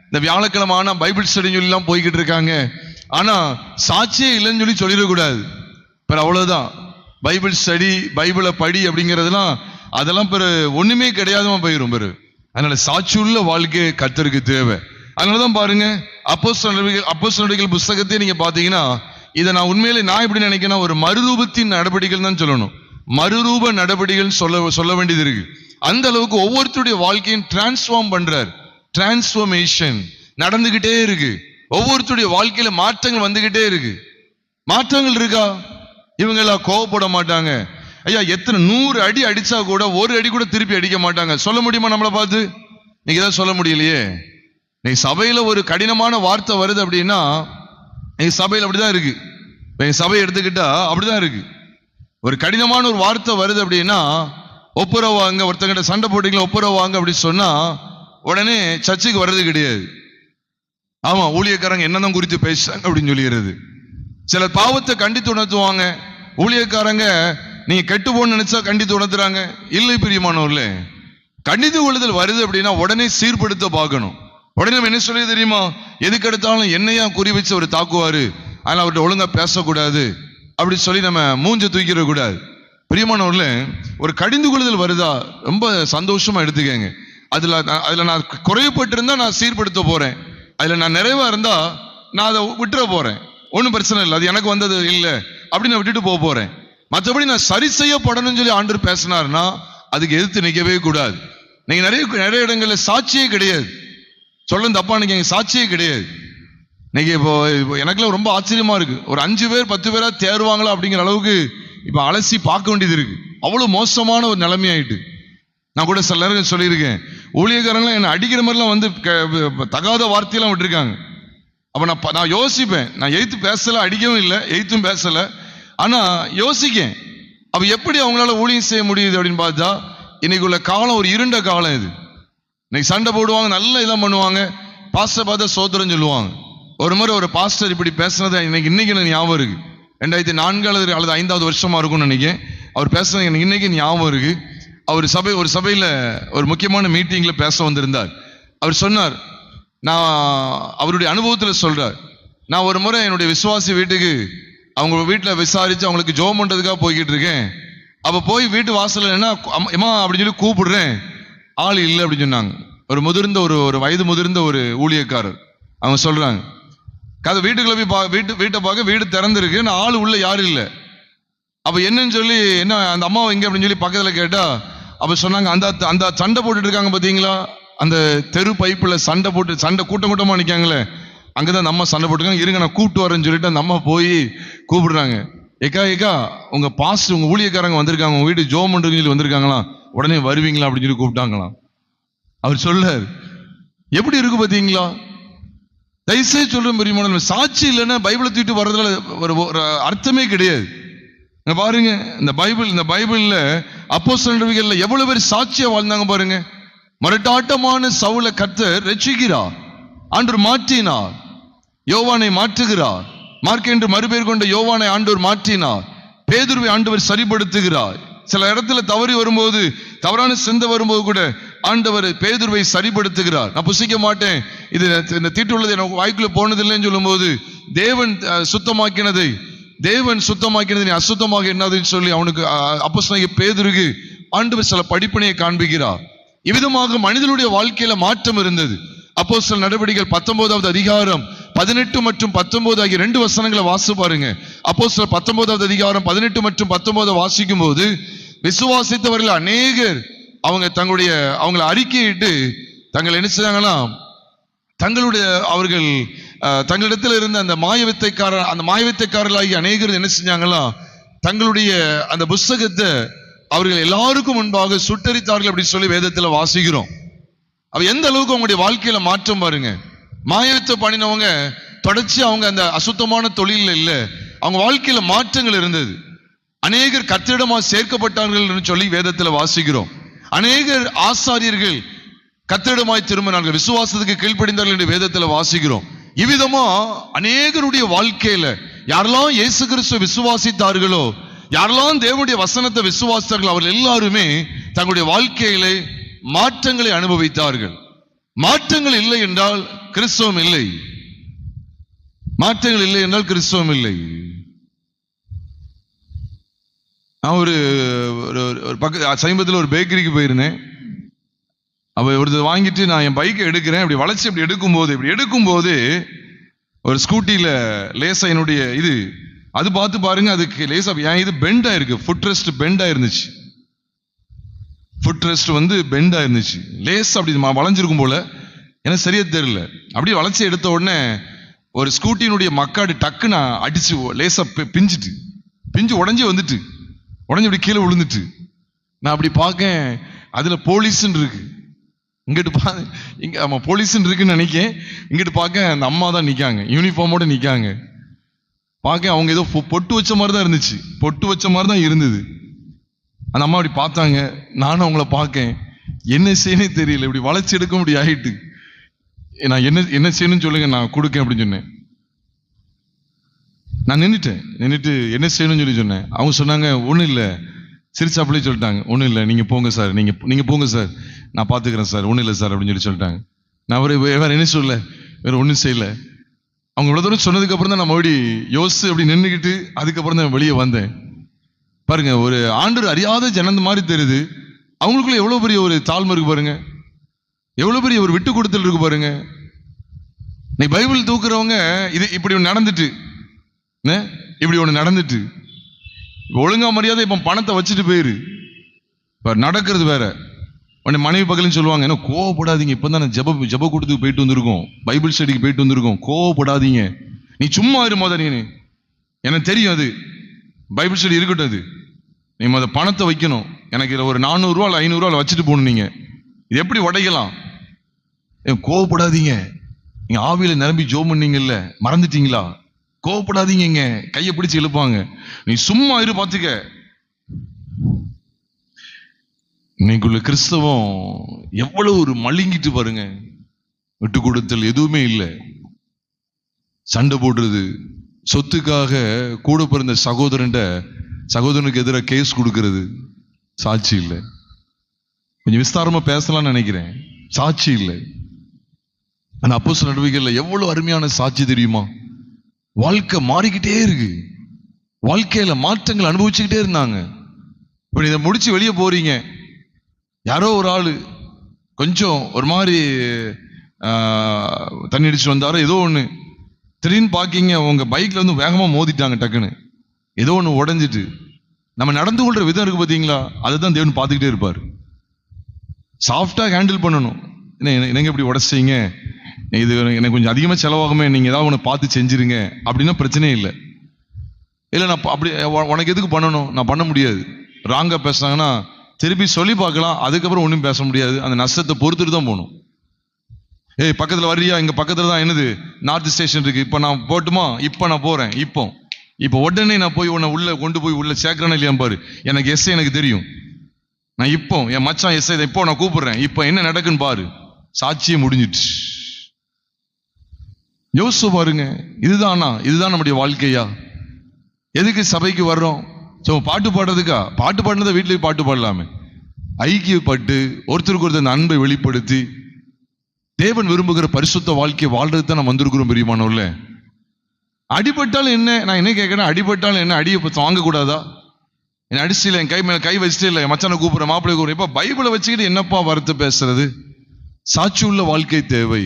[SPEAKER 1] இந்த வியாழக்கிழமை ஆனா பைபிள் ஸ்டடி சொல்லி எல்லாம் போய்கிட்டு இருக்காங்க. ஆனா சாட்சியே இல்லைன்னு சொல்லிடக்கூடாது. பிற அவ்வளவுதான், பைபிள் ஸ்டடி, பைபிளை படி அப்படிங்கிறதுலாம் அதெல்லாம் பிற ஒண்ணுமே கிடையாதுமா போயிரும் பிறகு. அதனால சாட்சி உள்ள வாழ்க்கை கர்த்தருக்கு தேவை. அதனாலதான் பாருங்க, அப்போஸ்தலர்கள் புஸ்தகத்தை நீங்க பாத்தீங்கன்னா, இதை நான் உண்மையிலே நான் எப்படி நினைக்கிறேன்னா ஒரு மறுரூபத்தின் நடவடிக்கைகள் தான் சொல்லணும். மறுரூப நடவடிக்கைகள் சொல்ல வேண்டியது இருக்கு. அந்த அளவுக்கு ஒவ்வொருத்தருடைய வாழ்க்கையும் டிரான்ஸ்ஃபார்ம் பண்றார். டிரான்ஸ்ஃபர்மேஷன் நடந்துகிட்டே இருக்கு. ஒவ்வொருத்தருடைய வாழ்க்கையில மாற்றங்கள் வந்துகிட்டே இருக்கு. மாற்றங்கள் இருக்கா? இவங்க எல்லாம் கோவப்பட மாட்டாங்க. ஐயா, எத்தனை 100 அடி அடிச்சா கூட ஒரு அடி கூட திருப்பி அடிக்க மாட்டாங்க. சொல்ல முடியுமா நம்மளை பார்த்து? நீங்க தான் சொல்ல முடியலையே. நீ சபையில ஒரு கடினமான வார்த்தை வருது அப்படின்னா நீ சபையில் அப்படிதான் இருக்கு. சபையை எடுத்துக்கிட்டா அப்படிதான் இருக்கு. ஒரு கடினமான ஒரு வார்த்தை வருது அப்படின்னா ஒப்புரவாங்க, ஒருத்தங்கிட்ட சண்டை போட்டீங்களா ஒப்புரவாங்க அப்படின்னு சொன்னா உடனே சர்ச்சுக்கு வர்றது கிடையாது. ஆமா, ஊழியக்காரங்க என்னதான் குறித்து பேசுறாங்க அப்படின்னு சொல்லிடுறது. சில பாவத்தை கண்டித்து உணர்த்துவாங்க. ஊழியக்காரங்க நீங்க கெட்டு போன்னு நினைச்சா கண்டித்து உணர்த்துறாங்க. இல்லை பிரியமானவர்களே, கண்டித்து கொள்ளுதல் வருது அப்படின்னா உடனே சீர்படுத்த பார்க்கணும். உடனே நம்ம என்ன சொல்லி தெரியுமா? எதுக்கு எடுத்தாலும் என்னையா குறி வச்சு அவர் தாக்குவாரு, ஆனால் அவர்கிட்ட ஒழுங்கா பேசக்கூடாது அப்படி சொல்லி நம்ம மூஞ்ச தூக்கிட கூடாது. பிரியமானவர்களே, ஒரு கடிந்து கொள்ளுதல் வருதா ரொம்ப சந்தோஷமா எடுத்துக்கங்க. அதுல நான் குறைவுபட்டு இருந்தா நான் சீர்படுத்த போறேன், அதுல நான் நிறைவா இருந்தா நான் அதை விட்டுற போறேன். ஒன்றும் பிரச்சனை இல்லை, அது எனக்கு வந்தது இல்லை அப்படின்னு நான் விட்டுட்டு போக போறேன். மற்றபடி நான் சரி செய்யப்படணும்னு சொல்லி ஆண்டவர் பேசினார்னா அதுக்கு எதிர்த்து நிற்கவே கூடாது. நீங்க நிறைய இடங்கள்ல சாட்சியே கிடையாது. சொல்ல தப்பா நினைக்க, சாட்சியே கிடையாது. இன்னைக்கு இப்போ எனக்குலாம் ரொம்ப ஆச்சரியமா இருக்கு. ஒரு 5 பேர் 10 பேரா தேர்வாங்களா அப்படிங்கிற அளவுக்கு இப்ப அலசி பார்க்க வேண்டியது இருக்கு. அவ்வளவு மோசமான ஒரு நிலைமையாயிட்டு. நான் கூட சில நேரம் சொல்லியிருக்கேன், ஊழியக்காரங்களாம் என்னை அடிக்கிற மாதிரிலாம் வந்து தகாத வார்த்தையெல்லாம் விட்டுருக்காங்க. அப்ப நான் யோசிப்பேன், நான் எய்த்து பேசல, அடிக்கவும் இல்லை, எய்த்தும் பேசல, ஆனா யோசிக்கேன் அப்ப எப்படி அவங்களால ஊழியம் செய்ய முடியுது அப்படின்னு பார்த்தா இன்னைக்கு உள்ள காலம் ஒரு இருண்ட காலம் இது. இன்னைக்கு சண்டை போடுவாங்க, நல்லா இதெல்லாம் பண்ணுவாங்க, பாஸ்டர் பார்த்தா சோத்திரம் சொல்லுவாங்க. ஒரு முறை ஒரு பாஸ்டர் இப்படி பேசுனது இன்னைக்கு எனக்கு ஞாபகம் இருக்கு. 2004 அல்லது 5வது வருஷமா இருக்கும்னு நினைக்கிறேன். அவர் பேசுனது எனக்கு இன்னைக்கு ஞாபகம் இருக்கு. அவர் ஒரு சபையில ஒரு முக்கியமான மீட்டிங்ல பேச வந்திருந்தார். அவர் சொன்னார், நான் அவருடைய அனுபவத்துல சொல்றார், நான் ஒரு முறை என்னுடைய விசுவாசி வீட்டுக்கு அவங்க வீட்டுல விசாரிச்சு அவங்களுக்கு ஜெபம் பண்றதுக்காக போய்கிட்டு இருக்கேன். அப்ப போய் வீட்டு வாசல்ல என்ன அம்மா அப்படின்னு சொல்லி கூப்பிடுறேன், ஆள் இல்லை அப்படின்னு சொன்னாங்க. ஒரு முதிர்ந்த ஒரு வயது முதிர்ந்த ஒரு ஊழியக்காரர். அவங்க சொல்றாங்க, கதை வீட்டுக்குள்ள போய் வீட்டை பார்க்க வீடு திறந்துருக்கு, நான் ஆள் உள்ள யாரும் இல்லை. அப்ப என்னன்னு சொல்லி என்ன அந்த அம்மாவை எங்க அப்படின்னு சொல்லி பக்கத்துல கேட்டா அப்ப சொன்னாங்க, அந்த சண்டை போட்டுட்டு இருக்காங்க பாத்தீங்களா அந்த தெரு பைப்புல சண்டை கூட்டம் கூட்டமா நிக்காங்களே, அங்கதான் நம்ம சண்டை போட்டுருக்காங்க. இருங்க நான் கூப்பிட்டு வரேன்னு சொல்லிட்டு அந்த அம்மா போய் கூப்பிடுறாங்க. ஏக்கா உங்க பாஸ்ட் உங்க ஊழியக்காரங்க வந்திருக்காங்க, உங்க வீட்டு ஜோம் பண்றதுன்னு சொல்லி வந்திருக்காங்களாம், உடனே வருவீங்களா அப்படின்னு சொல்லி கூப்பிட்டாங்களாம். அவர் சொல்லார், எப்படி இருக்கு பாத்தீங்களா? தயவுசெய்து சொல்றேன் பெரியமான, சாட்சி இல்லைன்னா பைபிளை தூக்கிட்டு வர்றதுல ஒரு அர்த்தமே கிடையாது. பாருங்க, இந்த பைபிள்ல அப்போஸ்தலர் நடவடிக்கைகள்ல எவ்வளவு பேர் சாட்சியா வாழ்ந்தாங்க பாருங்க. மரட்டாட்டமான சவுலை கர்த்தர் ரட்சிக்கிறார், ஆண்டவர் மாற்றினார், யோவானை மாற்றுகிறார். மார்க் என்று மறுபேர் கொண்ட யோவானை ஆண்டவர் மாற்றினார், பேதுருவை ஆண்டவர் சரிப்படுத்துகிறார். சில இடத்துல தவறி வரும்போது, தவறான சிந்தை வரும்போது கூட ஆண்டவர் பேதுருவை சரிப்படுத்துகிறார். நான் புசிக்க மாட்டேன், இது இந்த தீட்டு உள்ளது எனக்கு வாய்க்குள்ள போனதில்லைன்னு சொல்லும் போது, தேவன் சுத்தமாக்கினதை நீ அசுத்தமாக என்னதுன்னு சொல்லி அவனுக்கு அப்போஸ்தலனாகிய பேதுருக்கு ஆண்டவர் சில படிப்பினையை காண்பிக்கிறார். இவ்விதமாக மனிதனுடைய வாழ்க்கையில மாற்றம் இருந்தது. அப்போஸ்தலர் நடவடிக்கைகள் 19வது அதிகாரம் 18 மற்றும் 19 ஆகிய 2 வசனங்களை வாசி பாருங்க. அப்போஸ்தலர் 19வது அதிகாரம் 18 மற்றும் 19 வாசிக்கும் போது, விசுவாசித்தவர்கள் அநேகர் அவங்களை அறிக்கையிட்டு தங்களை என்ன செய்தாங்கன்னா, அவர்கள் தங்களிடத்தில் இருந்த அந்த மாயவித்தைக்காரர்களாகி அநேகர் என்ன செஞ்சாங்களா, தங்களுடைய அந்த புஸ்தகத்தை அவர்கள் எல்லாருக்கும் முன்பாக சுட்டரித்தார்கள் அப்படின்னு சொல்லி வேதத்துல வாசிக்கிறோம். அவ எந்த அளவுக்கு அவங்களுடைய வாழ்க்கையில மாற்றம் பாருங்க. மாயத்தை பண்ணினவங்க தொடர்ச்சி அவங்க அந்த அசுத்தமான தொழில் இல்ல, அவங்க வாழ்க்கையில மாற்றங்கள் இருந்தது. அநேகர் கர்த்தரிடமா சேர்க்கப்பட்டார்கள் சொல்லி வேதத்துல வாசிக்கிறோம். அநேகர் ஆசாரியர்கள் கர்த்தரிடமாய் திரும்பினார்கள், விசுவாசத்துக்கு கீழ்ப்படிந்தார்கள் என்று வேதத்துல வாசிக்கிறோம். இவ்விதமா அநேகருடைய வாழ்க்கையில யாரெல்லாம் இயேசு கிறிஸ்துவை விசுவாசித்தார்களோ, யாரெல்லாம் தேவனுடைய வசனத்தை விசுவாசித்தார்கள், அவர்கள் எல்லாருமே தங்களுடைய வாழ்க்கையிலே மாற்றங்களை அனுபவித்தார்கள். மாற்றங்கள் இல்லை என்றால் கிறிஸ்தவம் இல்லை. மாற்றங்கள் இல்லை என்றால் கிறிஸ்தவம் இல்லை. நான் ஒரு சமீபத்தில் ஒரு பேக்கரிக்கு போயிருந்தேன். ஒருத்தர் வாங்கிட்டு நான் என் பைக்கை எடுக்கிறேன், இப்படி வளைச்சு இப்படி எடுக்கும்போது ஒரு ஸ்கூட்டியில லேசா என்னுடைய அது பார்த்து பாருங்க, அதுக்கு லேசா என் இது பெண்டா இருக்கு, ஃபுட் ரெஸ்ட் பெண்டா இருந்துச்சு. ஃபுட் ரெஸ்ட் பெண்டா இருந்துச்சு, லேசா அப்படி வளைஞ்சிருக்கும் போல, எனக்கு சரியா தெரியல. அப்படியே வளைச்சி எடுத்த உடனே ஒரு ஸ்கூட்டியினுடைய மக்காடு டக்குன்னு அடிச்சு லேசா பிஞ்சு உடஞ்சி இப்படி கீழே விழுந்துட்டு. நான் அப்படி பார்க்கேன், அதுல போலீஸ்ன்னு இருக்கு. இங்கிட்டு போலீஸ்ன்னு இருக்குன்னு நினைக்கேன். இங்கிட்டு பார்க்க அந்த அம்மா தான் நிக்காங்க, யூனிஃபார்மோட நிக்காங்க. பார்க்க அவங்க ஏதோ பொட்டு வச்ச மாதிரி தான் இருந்தது. அந்த அம்மா அப்படி பார்த்தாங்க, நானும் அவங்கள பார்க்கேன். என்ன செய்யணும் தெரியல, இப்படி வளைச்சு எடுக்க முடியும் ஆயிட்டு. நான் என்ன செய்யணும்னு சொல்லுங்க, நான் கொடுக்கேன் அப்படின்னு சொன்னேன். நான் நின்றுட்டு என்ன செய்யணும்னு சொன்னேன். அவங்க சொன்னாங்க, ஒன்றும் இல்லை, சிரிச்சாப்பிள்ளே சொல்லிட்டாங்க, ஒன்றும் இல்லை, நீங்க போங்க சார், நீங்க போங்க சார், நான் பார்த்துக்கிறேன் சார், ஒன்றும் இல்லை சார் அப்படின்னு சொல்லிட்டாங்க. நான் வேற என்ன சொல்ல, வேற ஒன்றும் செய்யல. அவங்க இவ்வளவு தூரம் சொன்னதுக்கு அப்புறம் தான் நான் மறுபடியும் யோசிச்சு அப்படி நின்றுக்கிட்டு அதுக்கப்புறம் தான் வெளியே வந்தேன். பாருங்க, ஒரு ஆண்டவர் அறியாத ஜனந்த மாதிரி தெரியுது. அவங்களுக்குள்ள எவ்வளவு பெரிய ஒரு தாழ்மை இருக்கு பாருங்க, எவ்வளவு பெரிய ஒரு விட்டு கொடுத்தல் இருக்கு பாருங்க. நீ பைபிள் தூக்குறவங்க இப்படி ஒன்று நடந்துட்டு ஒழுங்கா மரியாதை இப்ப பணத்தை வச்சுட்டு போயிரு. இப்ப நடக்கிறது வேற. உடனே மனைவி பக்கத்துன்னு சொல்லுவாங்க, ஏன்னா கோவப்படாதீங்க, இப்பதான் நான் ஜப கூட்டத்துக்கு போயிட்டு வந்திருக்கோம், பைபிள் ஸ்டடிக்கு போயிட்டு வந்திருக்கோம், கோவப்படாதீங்க, நீ சும்மா இரு மோத, நீ எனக்கு தெரியும் அது பைபிள் ஸ்டடி இருக்கட்டும், அது நீ அதை பணத்தை வைக்கணும், எனக்கு இதில் ஒரு 400 ரூபா 500 ரூபா வச்சுட்டு போகணும். நீங்க இது எப்படி உடைக்கலாம்? கோவப்படாதீங்க, நீங்க ஆவியில நிரம்பி ஜோம் பண்ணீங்கல்ல, மறந்துட்டீங்களா? கோவப்படாதீங்க, கையை பிடிச்சு இழுப்பாங்க, நீ சும்மா இரு பார்த்துக்க. இன்னைக்குள்ள கிறிஸ்தவம் எவ்வளவு ஒரு மழுங்கிட்டு பாருங்க. விட்டு கொடுத்தல் எதுவுமே இல்லை, சண்டை போடுறது, சொத்துக்காக கூட பிறந்த சகோதரனுக்கு எதிராக கேஸ் கொடுக்கிறது, சாட்சி இல்லை. கொஞ்சம் விஸ்தாரமா பேசலாம்னு நினைக்கிறேன், சாட்சி இல்லை. அந்த அப்போஸ்தலர் நடவடிக்கைகள்ல எவ்வளவு அருமையான சாட்சி தெரியுமா? வாழ்க்கை மாறிக்கிட்டே இருக்கு, வாழ்க்கையில மாற்றங்கள் அனுபவிச்சுக்கிட்டே இருந்தாங்க. இப்ப இதை முடிச்சு வெளியே போறீங்க, யாரோ ஒரு ஆளு கொஞ்சம் ஒரு மாதிரி தண்ணி அடிச்சு வந்தாரோ ஏதோ ஒண்ணு, திடீர்னு பாக்கீங்க உங்க பைக்ல வேகமா மோதிட்டாங்க, டக்குன்னு ஏதோ ஒண்ணு உடைஞ்சிட்டு. நம்ம நடந்து கொள்ற விதம் இருக்கு பாத்தீங்களா, அதுதான் தேவன் பார்த்துக்கிட்டே இருப்பாரு. சாஃப்டா ஹேண்டில் பண்ணணும். என்னங்க இப்படி உடைச்சிங்க, இது எனக்கு கொஞ்சம் அதிகமாக செலவாகுமே, நீங்க ஏதாவது ஒன்று பார்த்து செஞ்சிருங்க அப்படின்னா பிரச்சனையே இல்லை. இல்லை நான் அப்படி உனக்கு எதுக்கு பண்ணணும், நான் பண்ண முடியாது. ராங்கா பேசுனாங்கன்னா திருப்பி சொல்லி பார்க்கலாம், அதுக்கப்புறம் ஒன்றும் பேச முடியாது. அந்த நஷ்டத்தை பொறுத்துட்டு தான் போகணும். ஏய் பக்கத்தில் வர்றியா, இங்கே பக்கத்தில் தான் என்னது நார்த் ஸ்டேஷன் இருக்கு, இப்போ நான் போட்டுமா, இப்போ நான் போகிறேன், இப்போ உடனே நான் போய் உன்னை உள்ள கொண்டு போய் உள்ள சேர்க்கிறேன்னு இல்லையா பாரு. எனக்கு எஸ்ஐ எனக்கு தெரியும், நான் இப்போ என் மச்சான் எஸ்ஐ இப்போ நான் கூப்பிடுறேன், இப்போ என்ன நடக்குன்னு பாரு, சாட்சியே முடிஞ்சிட்டு. யோசிச்சு பாருங்க, இதுதான் நம்முடைய வாழ்க்கையா? எதுக்கு சபைக்கு வர்றோம்? பாட்டு பாடுறதுக்கா? பாட்டு பாடுறத வீட்லயும் பாட்டு பாடலாமே. ஐக்கியப்பட்டு ஒருத்தருக்கு ஒருத்தர் அன்பை வெளிப்படுத்தி தேவன் விரும்புகிற பரிசுத்த வாழ்க்கையை வாழ்றது தான் நம்ம வந்திருக்கிறோம். பிரியமானவர்களே, அடிபட்டாலும் என்ன, நான் என்ன கேட்கிறேன், அடிபட்டாலும் என்ன, அடியை வாங்கக்கூடாதா? என்ன அடிச்சில என் கை மேல கை வச்சுட்டு இல்லை, மச்சான கூப்பிடுறேன், மாப்பிள்ளை கூப்பிடுறேன், இப்ப பைபிளை வச்சுக்கிட்டு என்னப்பா வார்த்தை பேசுறது? சாட்சி உள்ள வாழ்க்கை தேவை,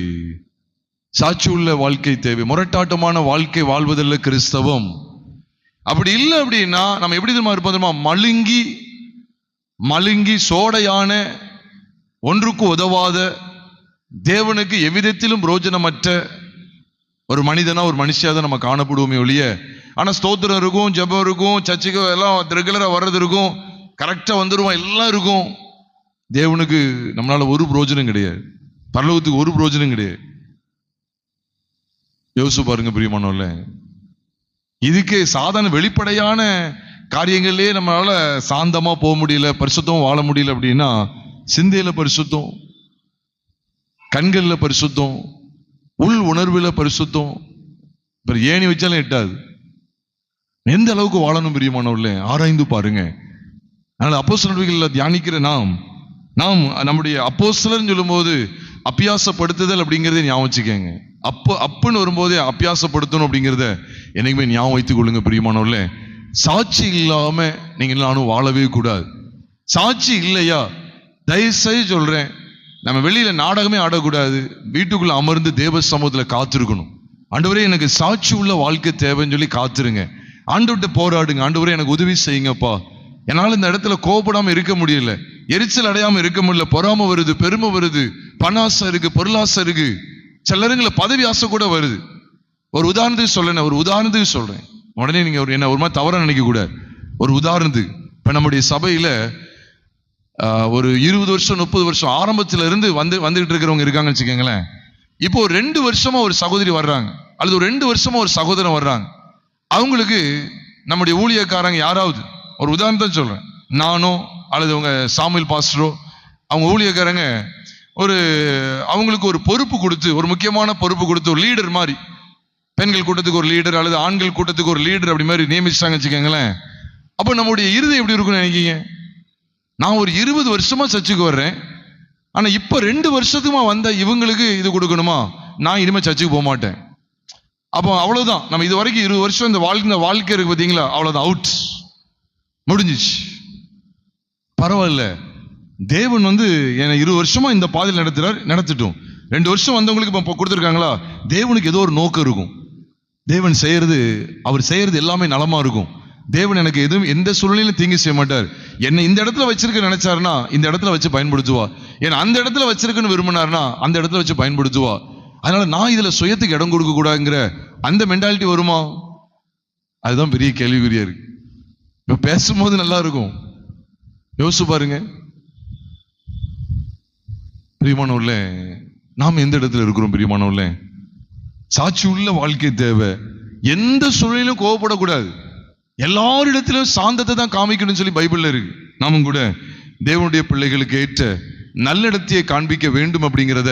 [SPEAKER 1] சாட்சி உள்ள வாழ்க்கை தேவை. முரட்டாட்டமான வாழ்க்கை வாழ்வதில்லை கிறிஸ்தவம். அப்படி இல்லை அப்படின்னா நம்ம எப்படி தெரியுமா இருப்போம் தெரியுமா? மழுங்கி சோடையான, ஒன்றுக்கு உதவாத, தேவனுக்கு எவ்விதத்திலும் பிரோஜனமற்ற ஒரு மனிதனா ஒரு மனுஷியா தான் நம்ம காணப்படுவோமே ஒழிய, ஆனா ஸ்தோத்திரம் இருக்கும், ஜெபம் இருக்கும், சர்ச்சுக்கு எல்லாம் ரெகுலரா வர்றது இருக்கும், கரெக்டா வந்துருவோம், எல்லாம் இருக்கும். தேவனுக்கு நம்மளால ஒரு பிரோஜனம் கிடையாது, பரலோகத்துக்கு ஒரு பிரோஜனம் கிடையாது. யோசிச்சு பாருங்க பிரியமானவர்களே. இதுக்கு சாதாரண வெளிப்படையான காரியங்களே நம்மளால சாந்தமா போக முடியல, பரிசுத்தம் வாழ முடியல அப்படின்னா, சிந்தையில பரிசுத்தம், கண்கள்ல பரிசுத்தம், உள் உணர்வுல பரிசுத்தம் ஏணி வச்சாலும் எட்டாது. எந்த அளவுக்கு வாழணும் பிரியமானவர்களே, ஆராய்ந்து பாருங்க. அதனால அப்போஸ்தலர்களை தியானிக்கிற நாம் நம்முடைய அப்போஸ்தலர்னு சொல்லும் போது அபியாசப்படுத்துதல் அப்படிங்கிறத ஞாபகம் வச்சுக்கோங்க. அப்புன்னு வரும்போதே அபியாசப்படுத்தணும் அப்படிங்கிறத என்னைக்குமே ஞாபகம் வைத்துக் கொள்ளுங்க பிரியமானவர்களே. சாட்சி இல்லாம நீங்க நானும் வாழவே கூடாது. சாட்சி இல்லையா, தயவுசெய்து சொல்றேன், நம்ம வெளியில நாடகமே ஆடக்கூடாது, வீட்டுக்குள்ள அமர்ந்து தேவ சமூகத்துல காத்திருக்கணும். ஆண்டவரே எனக்கு சாட்சி உள்ள வாழ்க்கை தேவைன்னு சொல்லி காத்துருங்க. ஆண்டவர்கிட்ட போராடுங்க, ஆண்டவரே எனக்கு உதவி செய்யுங்கப்பா, என்னால இந்த இடத்துல கோபப்படாம இருக்க முடியல, எரிச்சல் அடையாம இருக்க முடியல, பொறாம வருது, பெருமை வருது, பணாசை இருக்கு, பொருளாசை இருக்கு, சிலருங்களை பதவி ஆசை கூட வருது. ஒரு உதாரணத்துக்கு சொல்றேன், உடனே நீங்க என்ன ஒரு மாதிரி தவறா நினைக்க கூடாது. ஒரு உதாரணத்துக்கு, இப்ப நம்முடைய சபையில ஒரு 20 வருஷம் 30 வருஷம் ஆரம்பத்துல இருந்து வந்துகிட்டு இருக்கிறவங்க இருக்காங்கன்னு வச்சுக்கோங்களேன். இப்போ ஒரு 2 வருஷமா ஒரு சகோதரி வர்றாங்க, அல்லது ஒரு 2 வருஷமா ஒரு சகோதரன் வர்றாங்க. அவங்களுக்கு நம்முடைய ஊழியக்காரங்க யாராவது, ஒரு உதாரணத்தை சொல்றேன், நானோ அல்லது உங்க சாமுவேல் பாஸ்டரோ, அவங்க ஊழியக்காரங்க அவங்களுக்கு ஒரு பொறுப்பு கொடுத்து, ஒரு முக்கியமான பொறுப்பு கொடுத்து, ஒரு லீடர் மாதிரி, பெண்கள் கூட்டத்துக்கு ஒரு லீடர் அல்லது ஆண்கள் கூட்டத்துக்கு ஒரு லீடர் அப்படி மாதிரி நியமிச்சாங்க வச்சுக்கோங்களேன். அப்போ நம்முடைய இருதயம் எப்படி இருக்குன்னு நினைக்கிங்க? நான் ஒரு 20 வருஷமா சர்ச்சுக்கு வர்றேன், ஆனா இப்ப 2 வருஷத்துக்குமா வந்த இவங்களுக்கு இது கொடுக்கணுமா, நான் இனிமே சர்ச்சுக்கு போக மாட்டேன். அப்போ அவ்வளவுதான், நம்ம இது வரைக்கும் 20 வருஷம் இந்த வாழ்க்கை இருக்கு பார்த்தீங்களா, அவ்வளவுதான், அவுட், முடிஞ்சிச்சு. பரவாயில்ல, தேவன் என்னை 20 வருஷமா இந்த பாதையில் நடத்திட்டோம். 2 வருஷம் வந்தவங்களுக்கு இப்போ கொடுத்துருக்காங்களா, தேவனுக்கு ஏதோ ஒரு நோக்கம் இருக்கும். தேவன் அவர் செய்யறது எல்லாமே நலமா இருக்கும். தேவன் எனக்கு எதுவும் எந்த சூழ்நிலையிலும் தீங்கு செய்ய மாட்டார். என்னை இந்த இடத்துல வச்சிருக்க நினைச்சாருன்னா இந்த இடத்துல வச்சு பயன்படுத்துவா, ஏன்னா அந்த இடத்துல வச்சிருக்குன்னு விரும்பினார்னா அந்த இடத்துல வச்சு பயன்படுத்துவா. அதனால நான் இதுல சுயத்துக்கு இடம் கொடுக்க கூடாதுங்கிற அந்த மென்டாலிட்டி வருமா? அதுதான் பெரிய கேள்விக்குறியா இருக்கு. இப்ப பேசும்போது நல்லா இருக்கும், யோசிச்சு பாருங்க பிரியமானவர்களே. நாம் எந்த இடத்துல இருக்கிறோம் பிரியமானவர்களே? சாட்சி உள்ள வாழ்க்கை தேவை. எந்த சூழ்நிலையிலும் கோவப்படக்கூடாது, எல்லாரிடத்திலும் சாந்தத்தை தான் காமிக்கணும்னு சொல்லி பைபிள்ல இருக்கு. நாமும் கூட தேவனுடைய பிள்ளைகளுக்கு ஏற்ற நல்லிடத்தையே காண்பிக்க வேண்டும் அப்படிங்கிறத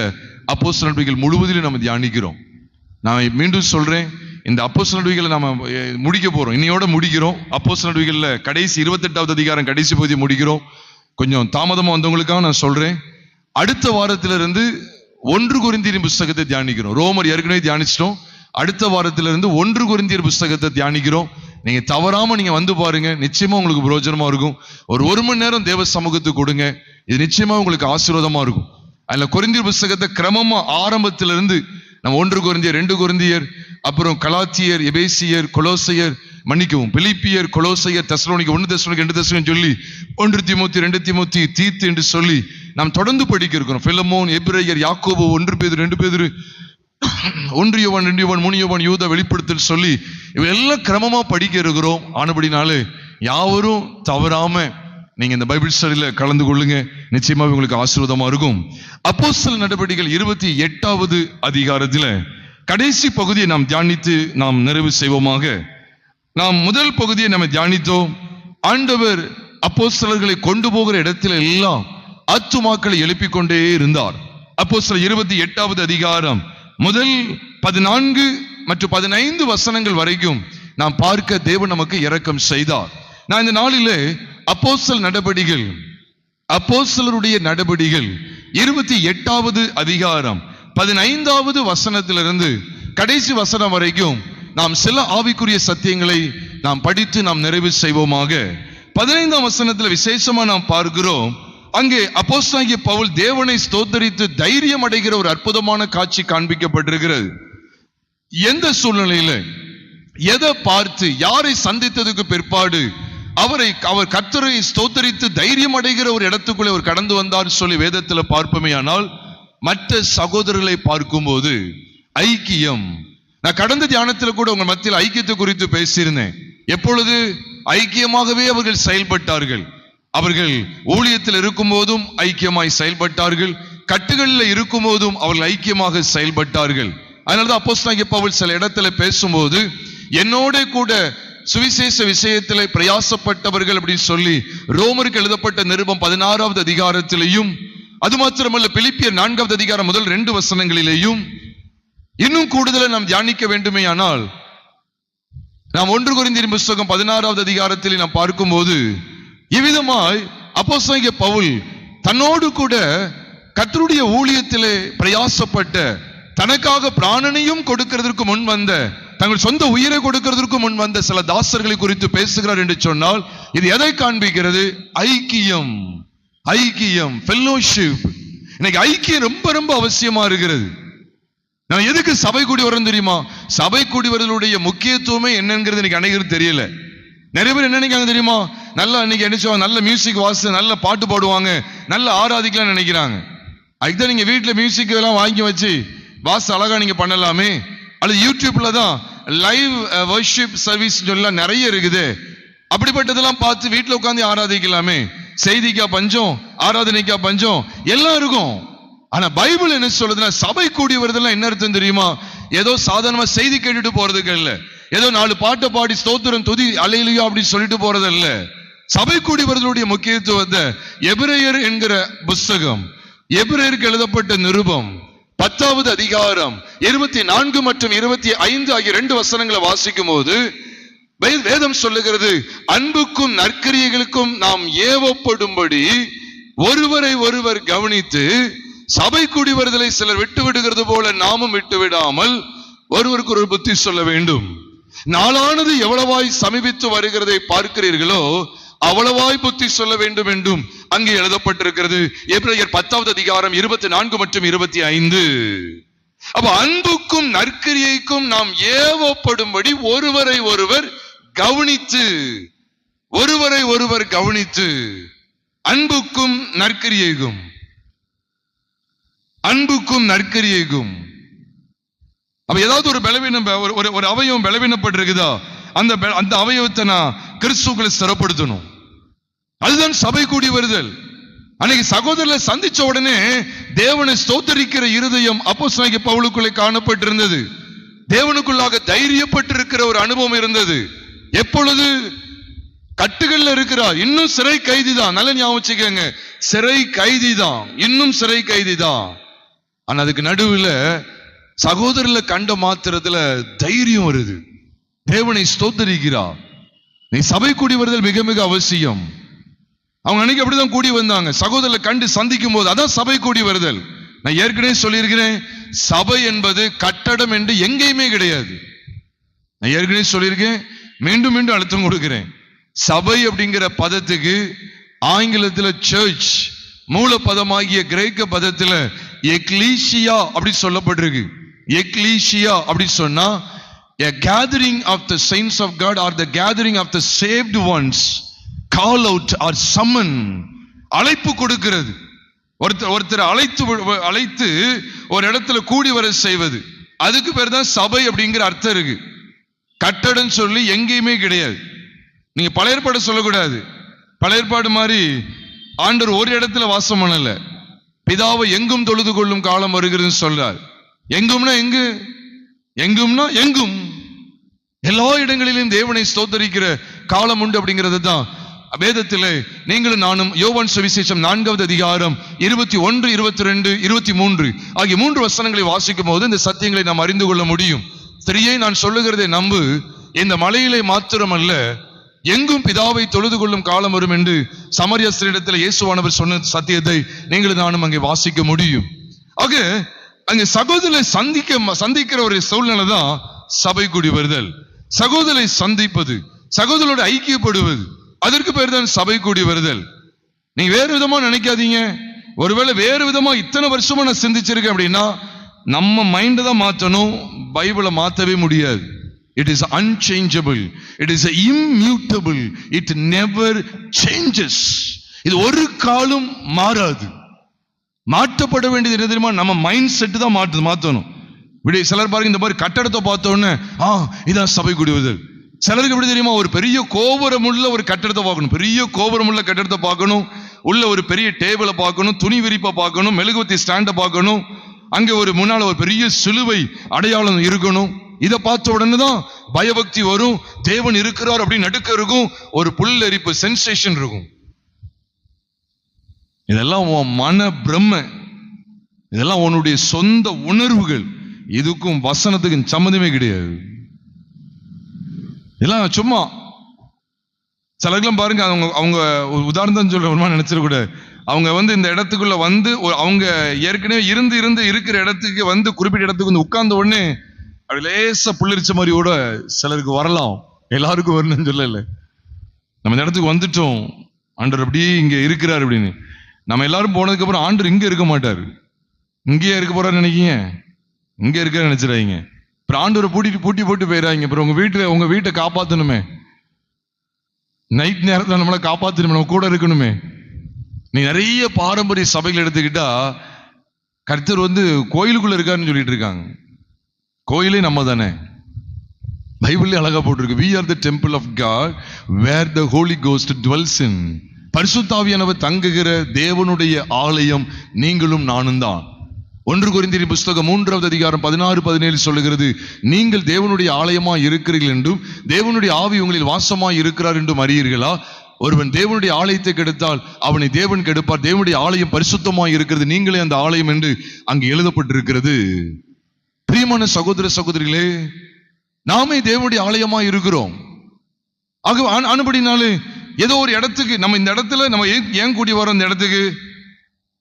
[SPEAKER 1] அப்போஸ்தலர் நடவடிக்கைகள் முழுவதிலும் நம்ம தியானிக்கிறோம். நான் மீண்டும் சொல்றேன், இந்த அப்போஸ்தலர் நடவடிக்கைகளை நாம முடிக்க போறோம், இன்னையோட முடிக்கிறோம். அப்போஸ்தலர் நடவடிக்கைகள்ல கடைசி 28வது அதிகாரம் கடைசி பகுதியை முடிக்கிறோம். கொஞ்சம் தாமதமா வந்தவங்களுக்காக நான் சொல்றேன், அடுத்த வாரத்திலிருந்து 1 கொரிந்தியர் புஸ்தகத்தை தியானிக்கிறோம். ரோமர் ஏற்கனவே தியானிச்சிட்டோம். அடுத்த வாரத்திலிருந்து 1 கொரிந்தியர் புஸ்தகத்தை தியானிக்கிறோம். நீங்க தவறாம நீங்க வந்து பாருங்க, நிச்சயமா உங்களுக்கு பிரயோஜனமா இருக்கும். ஒரு மணி நேரம் தேவ சமூகத்துக்கு கொடுங்க, இது நிச்சயமா உங்களுக்கு ஆசீர்வாதமா இருக்கும். அதுல கொரிந்தியர் புஸ்தகத்தை கிரமமா ஆரம்பத்திலிருந்து நம்ம 1 கொரிந்தியர், 2 கொரிந்தியர், அப்புறம் கலாத்தியர், எபேசியர், கொலோசையர், மன்னிக்கவும், பிலிப்பியர், கொலோசையர், தெசலோனிக்கர், 1 தெசலோனிக்கர், 2 தெசலோனிக்கர் சொல்லி 1 தீமோத்தேயு, 2 தீமோத்தேயு, தீத்து என்று சொல்லி நாம் தொடர்ந்து படிக்க இருக்கிறோம். பிலமோன், எபிரேயர், யாக்கோபு, 1 பேதுரு, 2 பேதுரு, 1 யோவான், 2 யோவான், 3 யோவான், யூதா, வெளிப்படுத்தல் சொல்லி இவையெல்லாம் கிரமமா படிக்க இருக்கிறோம். ஆனபடினாலே யாவரும் தவறாம நீங்க இந்த பைபிள் ஸ்டடியில கலந்து கொள்ளுங்க. நிச்சயமாக உங்களுக்கு ஆசீர்வாதமா இருக்கும். அப்போஸ்தலர் நடபடிகள் 28வது அதிகாரத்துல கடைசி பகுதியை நாம் தியானித்து நாம் நிறைவு செய்வோமாக. நாம் முதல் பகுதியை நம்ம தியானித்தோம். ஆண்டவர் அப்போஸ்தலர்களை கொண்டு போகிற இடத்துல எல்லாம் ஆத்துமாக்களை எழுப்பிக் கொண்டே இருந்தார். அப்போஸ்தலர் 28வது அதிகாரம் முதல் 14 மற்றும் 15 வசனங்கள் வரைக்கும் நாம் பார்க்க தேவன் நமக்கு இரக்கம் செய்தார். நான் இந்த நாளிலே அப்போஸ்தலர் நடபடிகள், அப்போஸ்தலருடைய நடபடிகள் 28வது அதிகாரம் 15வது வசனத்திலிருந்து கடைசி வசனம் வரைக்கும் நாம் சில ஆவிக்குரிய சத்தியங்களை நாம் படித்து நாம் நிறைவு செய்வோமாக. 15ஆம் வசனத்தில் விசேஷமா நாம் பார்க்கிறோம். அங்கே அப்போஸ்தலனாகிய பவுல் தேவனை ஸ்தோத்தரித்து தைரியம் அடைகிற ஒரு அற்புதமான காட்சி காண்பிக்கப்பட்டிருக்கிறது. எந்த சூழ்நிலையில எதை பார்த்து யாரை சந்தித்ததுக்கு பிற்பாடு அவர் கர்த்தரை ஸ்தோத்தரித்து தைரியம் அடைகிற ஒரு இடத்துக்குள்ளே அவர் கடந்து வந்தார் சொல்லி வேதத்தில் பார்ப்போமே. ஆனால் மற்ற சகோதரர்களை பார்க்கும்போது ஐக்கியம், நான் கடந்த தியானத்தில் கூட உங்க மத்தியில் ஐக்கியத்தை குறித்து பேசியிருந்தேன். எப்பொழுது ஐக்கியமாகவே அவர்கள் செயல்பட்டார்கள். அவர்கள் ஊழியத்தில் இருக்கும் போதும் ஐக்கியமாய் செயல்பட்டார்கள், கட்டுகளில் இருக்கும் போதும் அவர்கள் ஐக்கியமாக செயல்பட்டார்கள். அதனாலதான் அப்போஸ்தலனாகிய பவுல் சில இடத்துல பேசும்போது என்னோட கூட சுவிசேஷ விஷயத்திலே பிரயாசப்பட்டவர்கள் அப்படின்னு சொல்லி ரோமருக்கு எழுதப்பட்ட நிருபம் 16வது அதிகாரத்திலேயும், அது மாத்திரமல்ல பிலிப்பியர் 4வது அதிகாரம் முதல் 2 வசனங்களிலேயும் இன்னும் கூடுதலை நாம் தியானிக்க வேண்டுமே. ஆனால் நாம் 1 கொரிந்தியர் புத்தகம் 16வது அதிகாரத்தில் நாம் பார்க்கும்போது இவ்விதமாய் அப்போஸ்தலனாகிய பவுல் தன்னோடு கூட கர்த்தருடைய ஊழியத்திலே பிரயாசப்பட்ட, தனக்காக பிராணனையும் கொடுக்கிறதற்கு முன் வந்த, தங்கள் சொந்த உயிரை கொடுக்கிறதற்கு முன் வந்த சில தாசர்களை குறித்து பேசுகிறார் என்று சொன்னால் இது எதை காண்பிக்கிறது? ஐக்கியம், ஐக்கியம், ஃபெல்லோஷிப். இன்னைக்கு ஐக்கியம் ரொம்ப ரொம்ப அவசியமா இருக்கிறது. நான் எதுக்கு சபை கூடி வரோம் தெரியுமா? சபை கூடி வருவதுடைய முக்கியத்துவமே என்னங்கிறது இன்னைக்கு அனைவரும் தெரியல. நிறைய பேர் என்ன நினைக்கிறாங்க தெரியுமா? நல்லா இன்னைக்கு என்ன நல்ல மியூசிக் வாசி, நல்ல பாட்டு பாடுவாங்க, நல்ல ஆராதிக்கலாம் நினைக்கிறாங்க. அதுதான் நீங்க வீட்டுல மியூசிக் எல்லாம் வாங்கி வச்சு வாசி அழகா நீங்க பண்ணலாமே. அல்லது யூடியூப்ல தான் லைவ் வர்ஷிப் சர்வீஸ் எல்லாம் நிறைய இருக்குது. அப்படிப்பட்டதெல்லாம் பார்த்து வீட்டுல உட்காந்து ஆராதிக்கலாமே. செய்திக்கா பஞ்சம், ஆராதனைக்கா பஞ்சம், எல்லாம் இருக்கும். ஆனா பைபிள் என்ன சொல்லுதுன்னா, சபை கூடி வருதெல்லாம் என்ன அர்த்தம் தெரியுமா? ஏதோ சாதாரணமா செய்தி கேட்டுட்டு போறதுக்கு இல்ல, ஏதோ 4 பாட்டை பாடி ஸ்தோத்திரம் துதி அல்லேலூயா அப்படின்னு சொல்லிட்டு போறது இல்ல. சபை கூடி வருதலுடைய முக்கியத்துவத்தை எபிரேயர் என்கிற புஸ்தகம், எபிரேயருக்கு எழுதப்பட்ட நிருபம் 10வது அதிகாரம் 24 மற்றும் 25 ஆகிய 2 வசனங்களை வாசிக்கும் போது வேதம் சொல்லுகிறது, அன்புக்கும் நற்கிரியைகளுக்கும் நாம் ஏவப்படும்படி ஒருவரை ஒருவர் கவனித்து சபை கூடி வருதலை சிலர் விட்டு விடுகிறது போல நாமும் விட்டு விடாமல் ஒருவருக்கு ஒரு புத்தி சொல்ல வேண்டும். நாளானது எவ்வளவாய் சமீபித்து வருகிறதை பார்க்கிறீர்களோ அவ்வளவாய் புத்தி சொல்ல வேண்டும் என்றும் அங்கே எழுதப்பட்டிருக்கிறது. எபிரேயர் 10வது அதிகாரம் 24 மற்றும் 25. அப்ப அன்புக்கும் நற்கிரியைக்கும் நாம் ஏவப்படும்படி ஒருவரை ஒருவர் கவனித்து, ஒருவரை ஒருவர் கவனித்து, அன்புக்கும் நற்கிரியைக்கும், அன்புக்கும் நற்கிரியைக்கும். அப்ப ஏதாவது ஒரு பலவீனம், ஒரு அவயவம் பலவீனப்பட்டிருக்குதா, அந்த அவயவத்தை நான் கிறிஸ்துவுக்குள்ள ஸ்திரப்படுத்தணும். அதுதான் சபை கூடி வருதல். அன்னைக்கு சகோதரர்களை சந்திச்ச உடனே தேவனை ஸ்தோத்தரிக்கிற இருதயம் அப்போஸ்தலனாகிய பவுலுக்குள்ளே காணப்பட்டிருந்தது. தேவனுக்குள்ளாக தைரியப்பட்டிருக்கிற ஒரு அனுபவம் இருந்தது. எப்பொழுது கட்டுகள்ல இருக்கிறார், இன்னும் சிறை கைதிதான். நல்ல ஞாபகம் வச்சுக்கோங்க, சிறை கைதிதான், இன்னும் சிறை கைதிதான். ஆனா அதுக்கு நடுவில் சகோதரர்களை கண்ட மாத்திரத்துல தைரியம் வருது. தேவனை ஸ்தோத்தரிக்கிறார். நீ சபை கூடி வருதல் மிக மிக அவசியம். அவங்க அன்னைக்கு அப்படிதான் கூடி வந்தாங்க, சகோதரர்களை கண்டு சந்திக்கும் போது. அதான் சபை கூடி வருதல். நான் ஏற்கனவே சொல்லியிருக்கிறேன், சபை என்பது கட்டடம் என்று எங்கேயுமே கிடையாது. நான் ஏற்கனவே சொல்லியிருக்கேன், மீண்டும் மீண்டும் அழுத்தம் கொடுக்கிறேன். சபை அப்படிங்கிற பதத்துக்கு ஆங்கிலத்தில் சர்ச், மூல பதமாகிய கிரேக்க பதத்தில் எக்லீசியா அப்படி சொல்லப்பட்டிருக்கு. எக்லீசியா அப்படி சொன்னா A gathering of the saints of God or the gathering of the saved ones call out or summon. அழைப்பு கொடுக்கிறது. ஒருத்தர் அழைத்து ஒரு இடத்துல கூடி வர செய்வது, அதுக்கு பேர் தான் சபை அப்படிங்கிற அர்த்தம் இருக்கு. கட்டடம் சொல்லி எங்கேயுமே கிடையாது. நீங்க பழைய ஏற்பாடு சொல்லக்கூடாது. பழைய ஏற்பாடு மாதிரி ஆண்டவர் ஒரு இடத்துல வாசம் பண்ணல. பிதாவை எங்கும் தொழுது கொள்ளும் காலம் வருகிறதுன்னு சொல்றார். எங்கும்னா எங்கு? எங்கும்னா எங்கும், எல்லா இடங்களிலும் தேவனை ஸ்தோத்தரிக்கிற காலம் உண்டு அப்படிங்கிறது தான் வேதத்திலே நீங்களும் நானும் யோவான் சுவிசேஷம் 4வது அதிகாரம் 21, 22, 23 ஆகிய 3 வசனங்களை வாசிக்கும் போது இந்த சத்தியங்களை நாம் அறிந்து கொள்ள முடியும். ஸ்திரியை நான் சொல்லுகிறதை நம்பு, இந்த மலையிலே மாத்திரமல்ல எங்கும் பிதாவை தொழுது கொள்ளும் காலம் வரும் என்று சமரிய ஸ்திரீயிடத்தில் இயேசுவானவர் சொன்ன சத்தியத்தை நீங்களும் நானும் அங்கே வாசிக்க முடியும். ஆக அங்கே சகோதரரை சந்திக்கிற ஒரு சூழ்நிலை தான் சபை கூடி வருதல். சகோதரரை சந்திப்பது, சகோதரரோடு ஐக்கியப்படுவது, அதற்கு பேர் தான் சபை கூடி வருதல். நீங்க வேறு விதமா நினைக்காதீங்க. ஒருவேளை வேறு விதமா இத்தனை வருஷமா நான் சிந்திச்சிருக்கேன் அப்படின்னா நம்ம மைண்ட் தான் மாற்றணும், பைபிளை மாற்றவே முடியாது. It is unchangeable, it is immutable, it never changes. இது ஒரு காலம் மாறாது. மாற்றப்பட வேண்டியது என்ன தெரியுமா? நம்ம மைண்ட் செட் தான் மாற்றணும். சிலர் பாருங்க, இந்த மாதிரி கட்டடத்தை பார்த்தோன்னே இதான் சபை கூடி வருதல். சிலருக்கு எப்படி தெரியுமா? ஒரு பெரிய கோபுரம் உள்ள ஒரு கட்டடத்தை பார்க்கணும், பெரிய கோபுரம் உள்ள கட்டடத்தை பார்க்கணும், உள்ள ஒரு பெரிய டேபிளை பார்க்கணும், துணி விரிப்பை பார்க்கணும், மெழுகுவத்தி ஸ்டாண்டை பார்க்கணும், அங்கே ஒரு முன்னால ஒரு பெரிய சிலுவை அடையாளம் இருக்கணும். இதை பார்த்த உடனே தான் பயபக்தி வரும், தேவன் இருக்கிறார் அப்படின்னு நடுக்க இருக்கும், ஒரு புல்லரிப்பு சென்சேஷன் இருக்கும். இதெல்லாம் உன் மன பிரம்ம, இதெல்லாம் உன்னுடைய சொந்த உணர்வுகள். இதுக்கும் வசனத்துக்கும் சம்மந்தமே கிடையாது. இதெல்லாம் சும்மா சிலருக்கெல்லாம் பாருங்க, அவங்க உதாரணம் சொல்ற நினைச்சிடக்கூடாது. அவங்க இந்த இடத்துக்குள்ள அவங்க ஏற்கனவே இருந்து இருக்கிற இடத்துக்கு குறிப்பிட்ட இடத்துக்கு உட்கார்ந்த உடனே அப்படி லேசா புல்லரிச்ச மாதிரி கூட சிலருக்கு வரலாம். எல்லாருக்கும் வரணும்னு சொல்லல. நம்ம இந்த இடத்துக்கு வந்துட்டோம், ஆண்டவர் அப்படியே இங்க இருக்கிறார் அப்படின்னு. நம்ம எல்லாரும் போனதுக்கு அப்புறம் ஆண்டவர் இங்க இருக்க மாட்டாரு, இங்கேயே இருக்க போறாரு நினைக்கீங்க, இங்க இருக்க நினைச்சிடாதீங்க. அப்புறம் ஆண்டவரை பூட்டி போட்டு போயிடாங்க. அப்புறம் உங்க வீட்டை காப்பாத்தணுமே, நைட் நேரத்தில் நம்மளை காப்பாத்தணுமே, நம்ம கூட இருக்கணுமே. நீ நிறைய பாரம்பரிய சபைகள் எடுத்துக்கிட்டா கர்த்தர் கோயிலுக்குள்ள இருக்காருன்னு சொல்லிட்டு இருக்காங்க. கோயிலே நம்ம தானே. பைபிள்ல அழகா போட்டிருக்கு, we are the temple of God where the Holy Ghost dwells in. பரிசுத்த ஆவியானவர் தங்குகிற தேவனுடைய ஆலயம் நீங்களும் நானும் தான். 1 கொரிந்தியர் புத்தகம் 3வது அதிகாரம் 16, 17 சொல்லுகிறது, நீங்கள் தேவனுடைய ஆலயமா இருக்கிறீர்கள் என்றும் தேவனுடைய ஆவி உங்களில் வாசமாய் இருக்கிறார் என்றும் அறியீர்களா? ஒருவன் தேவனுடைய ஆலயத்தை கெடுத்தால் அவனை தேவன் கெடுப்பார். தேவனுடைய ஆலயம் பரிசுத்தமாய் இருக்கிறது, நீங்களே அந்த ஆலயம் என்று அங்கு எழுதப்பட்டிருக்கிறது. பிரியமான சகோதர சகோதரிகளே, நாமே தேவனுடைய ஆலயமா இருக்கிறோம். ஆனபடினாலே ஏதோ ஒரு இடத்துக்கு நம்ம இந்த இடத்துல நம்ம ஏன் கூடி வரோம்? இந்த இடத்துக்கு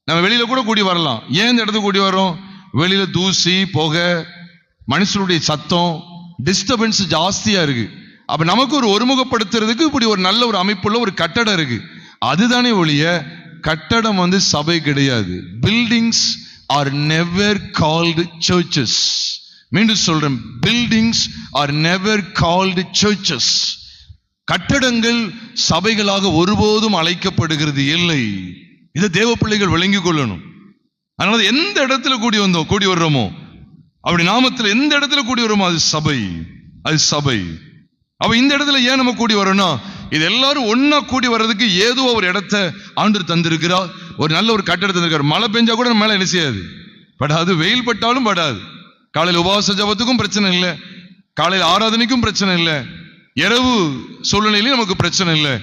[SPEAKER 1] நம்ம வெளியில கூட கூடி வரலாம். ஏன் இந்த இடத்துக்கு கூடி வரோம்? வெளியில தூசி, புகை, மனுஷனுடைய சத்தம், டிஸ்டர்பன்ஸ் ஜாஸ்தியா இருக்கு. அப்ப நமக்கு ஒரு ஒருமுகப்படுத்துறதுக்கு இப்படி ஒரு நல்ல ஒரு அமைப்புள்ள ஒரு கட்டடம் இருக்கு. அதுதானே ஒழிய கட்டடம் சபை கிடையாது. Buildings are never called churches. மீண்டும் சொல்றேன், buildings are never called churches. கட்டடங்கள் சபைகளாக ஒருபோதும் அழைக்கப்படுகிறது இல்லை. இதை தேவ பிள்ளைகள் விளங்கிக் கொள்ளணும். அதனால எந்த இடத்துல கூடி வர்றோமோ, அப்படி நாமத்தில் எந்த இடத்துல கூடி வர்றோமோ அது சபை, அது சபை. அப்ப இந்த இடத்துல ஏன் நம்ம கூடி வரோம்னா, இது எல்லாரும் ஒன்னா கூடி வர்றதுக்கு ஏதோ ஒரு இடத்தை ஆண்டவர் தந்திருக்கிறார், ஒரு நல்ல ஒரு கட்டடத்தை தந்திருக்கார். மழை பெஞ்சா கூட மேல என்ன செய்யாது, படாது. வெயில் பட்டாலும் படாது. காலையில் உபவாச ஜபத்துக்கும் பிரச்சனை இல்லை, காலையில் ஆராதனைக்கும் பிரச்சனை இல்லை, இரவு சூழ்நிலையிலும் நமக்கு பிரச்சனை இல்லை.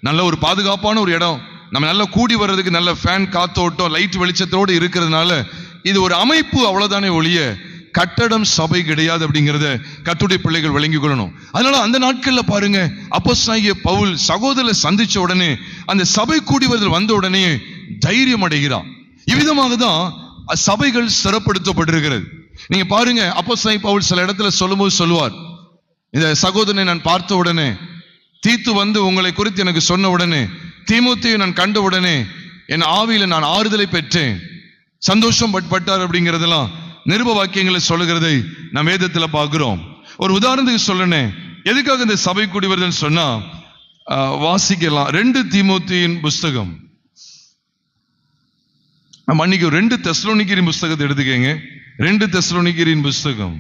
[SPEAKER 1] நல்ல ஒரு பாதுகாப்பான ஒரு இடம், நம்ம நல்லா கூடி வர்றதுக்கு நல்ல ஃபேன் காத்தோட்டம் லைட் வெளிச்சத்தோடு இருக்கிறதுனால இது ஒரு அமைப்பு, அவ்வளவுதானே ஒழிய கட்டடம் சபை கிடையாது அப்படிங்கிறத கர்த்தருடைய பிள்ளைகள் விளங்கிக் கொள்ளணும். அதனால அந்த நாட்கள்ல பாருங்க, அப்போஸ்தலனாகிய பவுல் சகோதரரை சந்திச்ச உடனே, அந்த சபை கூடி வருதல் வந்த உடனே தைரியம் அடைகிறான். இவ்விதமாக தான் சபைகள் சிறப்படுத்தப்பட்டிருக்கிறது. நீங்க பாருங்க, அப்போஸ்தலனாகிய பவுல் சில இடத்துல சொல்லும்போது சொல்லுவார், இந்த சகோதரனை நான் பார்த்த உடனே, தீத்து உங்களை குறித்து எனக்கு சொன்ன உடனே, தீமோத்தேயுவை நான் கண்ட உடனே என் ஆவியில நான் ஆறுதலை பெற்றேன், சந்தோஷம் பட்டார் அப்படிங்கிறதெல்லாம் நிருப வாக்கியங்களை சொல்லுகிறதை நாம் வேதத்துல பார்க்கிறோம். ஒரு உதாரணத்துக்கு சொல்லனே, எதுக்காக இந்த சபை கூடி வருதுன்னு சொன்னா வாசிக்கலாம். 2 தீமோத்தேயின் புஸ்தகம், மன்னிக்கு 2 தெசலோனிக்கேயரின் புஸ்தகத்தை எடுத்துக்கங்க. 2 தெசலோனிக்கேயரின் புஸ்தகம்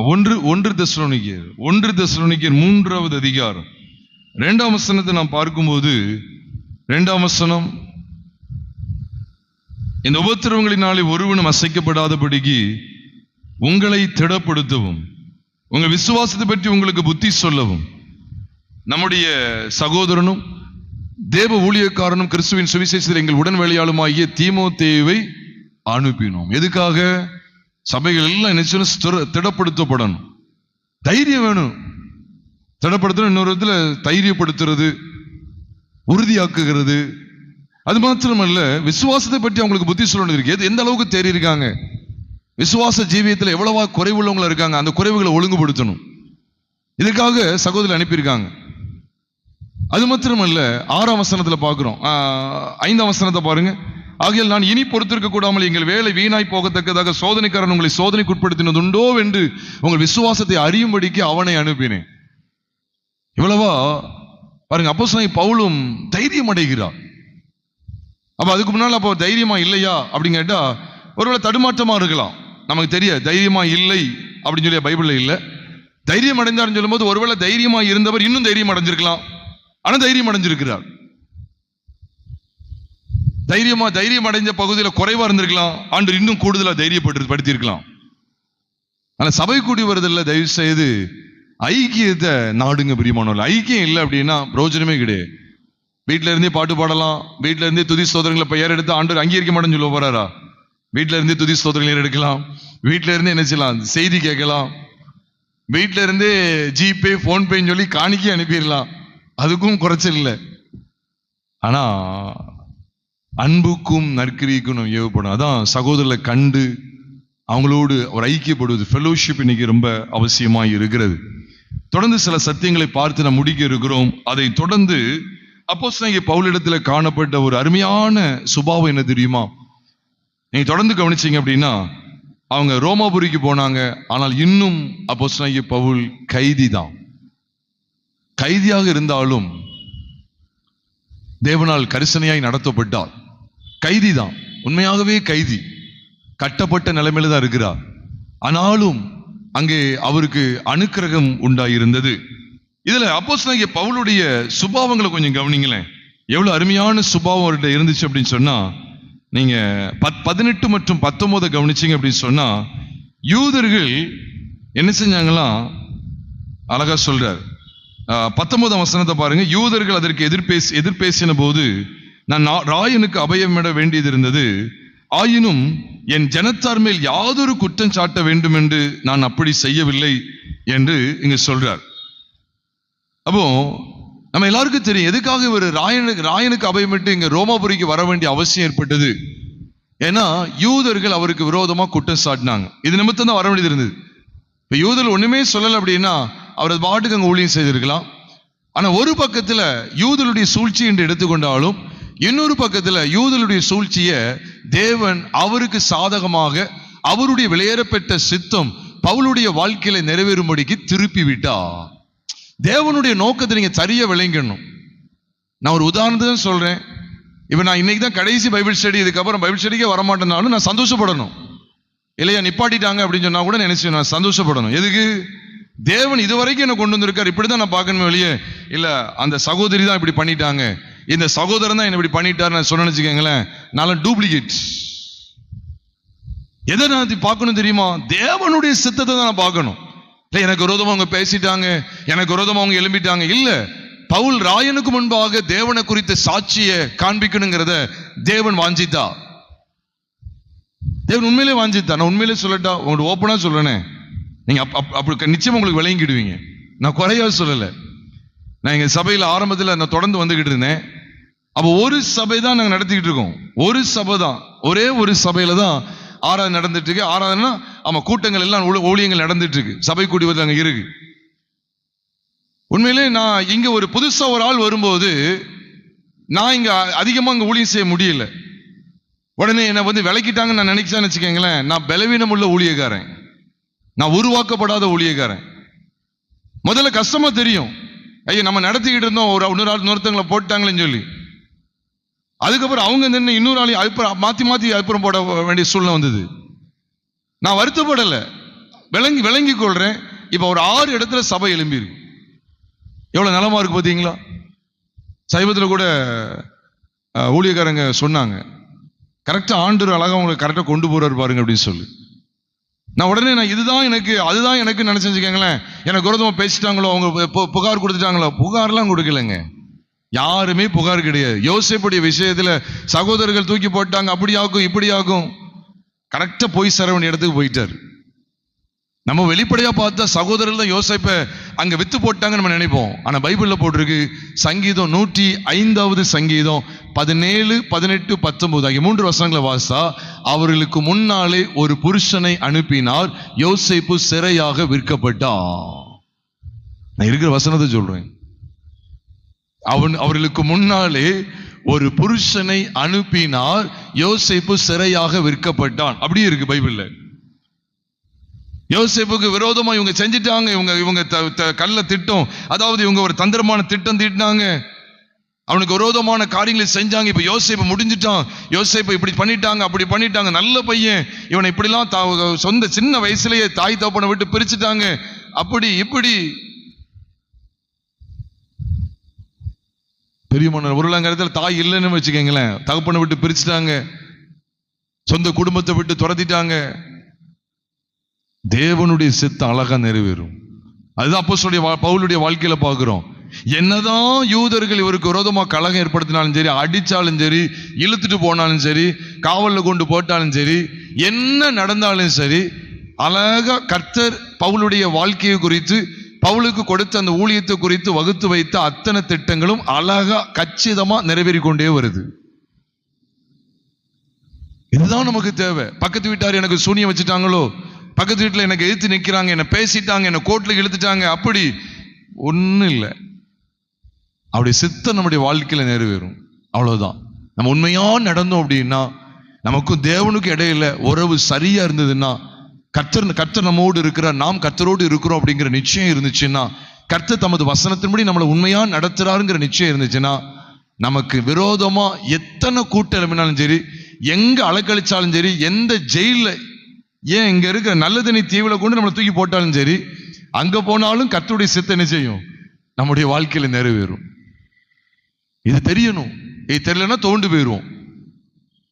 [SPEAKER 1] 1 தெசலோனிக்கேயர் 3வது அதிகாரம் 2ஆம் வசனத்தை நாம் பார்க்கும்போது, 2ஆம் வசனம், இந்த உபத்திரவங்களினாலே ஒருவனும் அசைக்கப்படாதபடிக்கு உங்களை திடப்படுத்தவும், உங்கள் விசுவாசத்தை பற்றி உங்களுக்கு புத்தி சொல்லவும், நம்முடைய சகோதரனும் தேவ ஊழியக்காரனும் கிறிஸ்துவின் சுவிசேஷத்தில் எங்கள் உடன் வேலையாளுமாகிய தீமோத்தேயுவை அனுப்பினோம். எதுக்காக? சபைகள் எல்லாம் நிச்சயம் திடப்படுத்தப்படணும். தைரியம் வேணும். திடப்படுத்தணும், இன்னொரு இடத்துல தைரியப்படுத்துறது, உறுதியாக்குகிறது. அது மாத்திரமல்ல, விசுவாசத்தை பற்றி அவங்களுக்கு புத்தி சொல்லணும் இருக்கு. எந்த அளவுக்கு தேறி இருக்காங்க, விசுவாச ஜீவியத்தில் எவ்வளவா குறைவுள்ளவங்களா இருக்காங்க, அந்த குறைவுகளை ஒழுங்குபடுத்தணும். இதுக்காக சகோதரர் அனுப்பியிருக்காங்க. அது மாத்திரமல்ல, 6ஆம் வசனத்துல பார்க்கிறோம். 5ஆம் வசனத்தை பாருங்க. ஆகையால் நான் இனி பொறுத்திருக்க கூடாமல் எங்கள் வேலை வீணாய் போகத்தக்கதாக சோதனைக்காரன் உங்களை சோதனைக்கு உட்படுத்தினது உண்டோ என்று உங்கள் விசுவாசத்தை அறியும்படிக்கு அவனை அனுப்பினேன். இவ்வளவா பாருங்க, அப்போஸ்தலனாகிய பவுலும் தைரியம் அடைகிறார். அப்ப அதுக்கு முன்னால் அப்போ தைரியமா இல்லையா அப்படின்னு கேட்டா, ஒருவேளை தடுமாற்றமா இருக்கலாம். நமக்கு தெரியாது தைரியமா இல்லை அப்படின்னு சொல்லி பைபிள்ல இல்ல. தைரியம் அடைந்தார்னு சொல்லும் போது ஒருவேளை தைரியமா இருந்தவர் இன்னும் தைரியம் அடைஞ்சிருக்கலாம். ஆனா தைரியம் அடைஞ்சிருக்கிறார். தைரியம் அடைஞ்ச பகுதியில் குறைவா இருந்திருக்கலாம். ஆண்டு இன்னும் கூடுதலா தைரியப்படுத்தி இருக்கலாம். ஆனா சபை கூடி வருதில்ல, தயவு செய்து ஐக்கியத்தை நாடுங்க பிரியமானவர்கள். ஐக்கியம் இல்லை அப்படின்னா பிரயோஜனமே கிடையாது. வீட்டில இருந்தே பாட்டு பாடலாம், வீட்டில இருந்தே துதி ஸ்தோத்திரங்களை பெயர் எடுத்து ஆண்டவர் அங்கீகரிக்க மாட்டேன்னு சொல்ல போறாரா? வீட்டில இருந்தே துதி ஸ்தோத்திரங்களை எடுக்கலாம், வீட்டில இருந்தே என்ன செய்யலாம், செய்தி கேட்கலாம், வீட்டில இருந்தே ஜிபே போன்பேன்னு சொல்லி காணிக்கை அனுப்பிடலாம். அதுக்கும் குறைச்சல் இல்லை. ஆனா அன்புக்கும் நற்கிரிக்கும் நம்ம ஏவப்படும். அதான் சகோதரர்களை கண்டு அவங்களோடு ஒரு ஐக்கியப்படுவது, ஃபெலோஷிப் இன்னைக்கு ரொம்ப அவசியமாக இருக்கிறது. தொடர்ந்து சில சத்தியங்களை பார்த்து நாம் முடிக்க இருக்கிறோம். அதை தொடர்ந்து அப்போஸ்தலனாகிய பவுலிடத்தில் காணப்பட்ட ஒரு அருமையான சுபாவம் என்ன தெரியுமா? நீங்க தொடர்ந்து கவனிச்சீங்க அப்படின்னா, அவங்க ரோமாபுரிக்கு போனாங்க. ஆனால் இன்னும் அப்போஸ்தலனாகிய பவுல் கைதி தான். கைதியாக இருந்தாலும் தேவனால் கரிசனையாய் நடத்தப்பட்டார். கைதி தான், உண்மையாகவே கைதி, கட்டப்பட்ட நிலைமையில தான் இருக்கிறார். ஆனாலும் அங்கே அவருக்கு அனுக்கிரகம் உண்டாயிருந்தது. இதுல அப்போஸ்தலனாகிய பவுலுடைய சுபாவங்களை கொஞ்சம் கவனிங்களேன். எவ்வளவு அருமையான சுபாவம் அவர்கிட்ட இருந்துச்சு அப்படின்னு சொன்னா, நீங்க 18 மற்றும் 19 கவனிச்சீங்க அப்படின்னு சொன்னா, யூதர்கள் என்ன செஞ்சாங்களாம், அழகா சொல்றார். 19ஆம் வசனத்தை பாருங்க. யூதர்கள் அதற்கு எதிர்பேசின போது, நான் ராயனுக்கு அபயமிட வேண்டியது இருந்தது, ஆயினும் என் ஜனத்தார் மேல் யாதொரு குற்றம் சாட்ட வேண்டும் என்று நான் அப்படி செய்யவில்லை என்று இங்க சொல்றார். அப்போ நம்ம எல்லாருக்கும் தெரியும் எதுக்காக இவர் ராயனுக்கு அபயமிட்டு இங்க ரோமாபுரிக்கு வர வேண்டிய அவசியம் ஏற்பட்டது. ஏன்னா யூதர்கள் அவருக்கு விரோதமா குற்றம் சாட்டினாங்க. இது நிமித்தம் தான் வர வேண்டியது இருந்தது. இப்ப யூதர்கள் ஒண்ணுமே சொல்லல அப்படின்னா அவரது பாட்டுக்கு அங்க ஊழியம் செய்திருக்கலாம். ஆனா ஒரு பக்கத்துல யூதருடைய சூழ்ச்சி என்று எடுத்துக்கொண்டாலும், இன்னொரு பக்கத்துல யூதருடைய சூழ்ச்சிய தேவன் அவருக்கு சாதகமாக அவருடைய வெளியேறப்பட்ட சித்தம் பவுலுடைய வாழ்க்கையில நிறைவேறும்படிக்கு திருப்பி விட்டா. தேவனுடைய நோக்கத்தை நீங்க சரியா விளங்கணும். நான் ஒரு உதாரணத்துக்கு சொல்றேன். இப்ப நான் இன்னைக்கு தான் கடைசி பைபிள் ஸ்டடி, இதுக்கப்புறம் பைபிள் ஸ்டடிக்கே வரமாட்டேனாலும் நான் சந்தோஷப்படணும். இல்லையா, நிப்பாட்டிட்டாங்க அப்படின்னு சொன்னா கூட நினைச்சு நான் சந்தோஷப்படணும். எதுக்கு? தேவன் இதுவரைக்கும் என்ன கொண்டு வந்திருக்காரு, இப்படிதான் நான் பார்க்கணுமே வெளியே. இல்ல அந்த சகோதரி தான் இப்படி பண்ணிட்டாங்க, இந்த சகோதரன் தான் என்ன இப்படி பண்ணிட்டாரு நான் சொன்னேன்னு வச்சுக்கோங்களேன், நான் டூப்ளிகேட். எதை நான் பார்க்கணும் தெரியுமா? தேவனுடைய சித்தத்தை தான் நான் பார்க்கணும். இல்ல எனக்கு விரோதமா அவங்க பேசிட்டாங்க, எனக்கு விரோதமா அவங்க எழும்பிட்டாங்க, இல்ல பவுல் ராயனுக்கு முன்பாக தேவனை குறித்த சாட்சியை காண்பிக்கணுங்கிறத தேவன் வாஞ்சித்தா. தேவன் உண்மையிலே வாஞ்சித்தா. நான் உண்மையிலே சொல்லட்டா, உங்களுக்கு ஓப்பனா சொல்றேனே, நீங்க அப்படி நிச்சயம் உங்களுக்கு விளங்கிடுவீங்க. நான் குறையா சொல்லல. நான் எங்க சபையில ஆரம்பத்தில் நான் தொடர்ந்து வந்துகிட்டு இருந்தேன். அப்ப ஒரு சபை தான் நாங்க நடத்திக்கிட்டு இருக்கோம். ஒரு சபை தான், ஒரே ஒரு சபையில தான் ஆராதனை நடந்துட்டு இருக்கு. ஆராதனை ஆமா, கூட்டங்கள் எல்லாம் ஊழியங்கள் நடந்துட்டு இருக்கு. சபை கூடி வந்து அங்க இருக்கு. உண்மையிலே நான் இங்க ஒரு புதுசா ஒரு ஆள் வரும்போது நான் இங்க அதிகமா இங்க ஊழியம் செய்ய முடியல. உடனே என்னை வந்து விலக்கிட்டாங்கன்னு நான் நினைச்சேன்னு வச்சுக்கோங்களேன், நான் பலவீனம் உள்ள ஊழியக்காரன், நான் உருவாக்கப்படாத ஊழியக்காரன். முதல்ல கஷ்டமா தெரியும், ஐயா நம்ம நடத்திக்கிட்டு இருந்தோம், இன்னொருத்தவங்களை போட்டாங்களேன்னு சொல்லி. அதுக்கப்புறம் அவங்க நின்று இன்னொரு ஆள் அப்புறம் மாத்தி அப்புறம் போட வேண்டிய சூழ்நிலை வந்தது. நான் வருத்தப்படல, விளங்கி கொள்றேன். இப்ப ஒரு 6 இடத்துல சபை எழும்பியிருக்கு. எவ்வளவு நலமா இருக்கு பாத்தீங்களா? சைவத்துல கூட ஊழியக்காரங்க சொன்னாங்க, கரெக்டா ஆண்டவர் அழகா அவங்களை கரெக்டா கொண்டு போறாரு பாருங்க அப்படின்னு சொல்லி. நான் உடனே இதுதான் எனக்கு அதுதான் எனக்கு நினைச்சுக்கங்களேன், எனக்கு விரோதமா பேசிட்டாங்களோ, அவங்க புகார் கொடுத்துட்டாங்களோ. புகார்லாம் கொடுக்கலங்க, யாருமே புகார் கிடையாது. யோசேப்புடைய விஷயத்துல சகோதரர்கள் தூக்கி போட்டாங்க, அப்படியாகும் இப்படியாகும், கரெக்டா போய் சேர வேண்டிய இடத்துக்கு போயிட்டாரு. நம்ம வெளிப்படையா பார்த்தா சகோதரர்கள் தான் யோசேப்பை அங்க வித்து போட்டாங்கன்னு நம்ம நினைப்போம். ஆனா பைபிள்ல போட்டிருக்கு, சங்கீதம் 105வது சங்கீதம் 17, 18, 19 ஆகிய 3 வசனங்களை வாசித்தா, அவர்களுக்கு முன்னாலே ஒரு புருஷனை அனுப்பினார், யோசேப்பு சிறையாக விற்கப்பட்டான். நான் இருக்கிற வசனத்தை சொல்றேன். அவர்களுக்கு முன்னாலே ஒரு புருஷனை அனுப்பினார், யோசேப்பு சிறையாக விற்கப்பட்டான். அப்படியே இருக்கு பைபிள்ல. யோசேப்புக்கு விரோதமா இவங்க செஞ்சிட்டாங்க, இவங்க கள்ள திட்டம், அதாவது இவங்க ஒரு தந்திரமான திட்டம் தீட்டினாங்க, அவனுக்கு விரோதமான காரியங்களை செஞ்சாங்க. இப்ப யோசேப்பு முடிஞ்சிட்டான், யோசேப்பு இப்படி பண்ணிட்டாங்க அப்படி பண்ணிட்டாங்க, நல்ல பையன், இவனை இப்படிலாம் சொந்த சின்ன வயசுலயே தாய் தகப்பனை விட்டு பிரிச்சுட்டாங்க, அப்படி இப்படி. பெரியமான உருளாங்கரத்தில் தாய் இல்லைன்னு வச்சுக்கங்களேன், தகப்பனை விட்டு பிரிச்சுட்டாங்க, சொந்த குடும்பத்தை விட்டு துரத்திட்டாங்க. தேவனுடைய சித்தம் அழகா நிறைவேறும். அதுதான் அப்போஸ்தலனுடைய பவுலுடைய வாழ்க்கையில பார்க்கிறோம். என்னதான் யூதர்கள் இவருக்கு விரோதமா கலகம் ஏற்படுத்தினாலும் சரி, அடிச்சாலும் சரி, இழுத்துட்டு போனாலும் சரி, காவல்ல கொண்டு போட்டாலும் சரி, என்ன நடந்தாலும் சரி, அழகா கர்த்தர் பவுலுடைய வாழ்க்கையை குறித்து, பவுலுக்கு கொடுத்த அந்த ஊழியத்தை குறித்து வகுத்து வைத்த அத்தனை திட்டங்களும் அழகா கச்சிதமா நிறைவேறி கொண்டே வருது. இதுதான் நமக்கு தேவை. பக்கத்து வீட்டார் எனக்கு சூனியம் வச்சுட்டாங்களோ, பக்கத்து வீட்டில் எனக்கு எதிர்த்து நிற்கிறாங்க, என்னை பேசிட்டாங்க, என்னை கோர்ட்ல இழுத்துட்டாங்க, அப்படி ஒன்றும் இல்லை. அப்படி சித்தம் நம்முடைய வாழ்க்கையில நிறைவேறும். அவ்வளவுதான். நம்ம உண்மையா நடந்தோம் அப்படின்னா, நமக்கும் தேவனுக்கும் இடையில உறவு சரியா இருந்ததுன்னா, கர்த்தர் நம்மோடு இருக்கிறார், நாம் கர்த்தரோடு இருக்கிறோம் அப்படிங்கிற நிச்சயம் இருந்துச்சுன்னா, கர்த்தர் தமது வசனத்தின்படி நம்மளை உண்மையா நடத்துறாருங்கிற நிச்சயம் இருந்துச்சுன்னா, நமக்கு விரோதமா எத்தனை கூட்டம் எழுப்பினாலும் சரி, எங்க அலக்கழிச்சாலும் சரி, எந்த ஜெயில, ஏன் இங்க இருக்கிற நல்லதனி தீவில கொண்டு நம்மளை தூக்கி போட்டாலும் சரி, அங்க போனாலும் கர்த்தருடைய சித்தம் என்ன செய்யும்? நம்முடைய வாழ்க்கையில நிறைவேறும். இது தெரியணும். இது தெரியலன்னா தோண்டு போயிடுவோம்.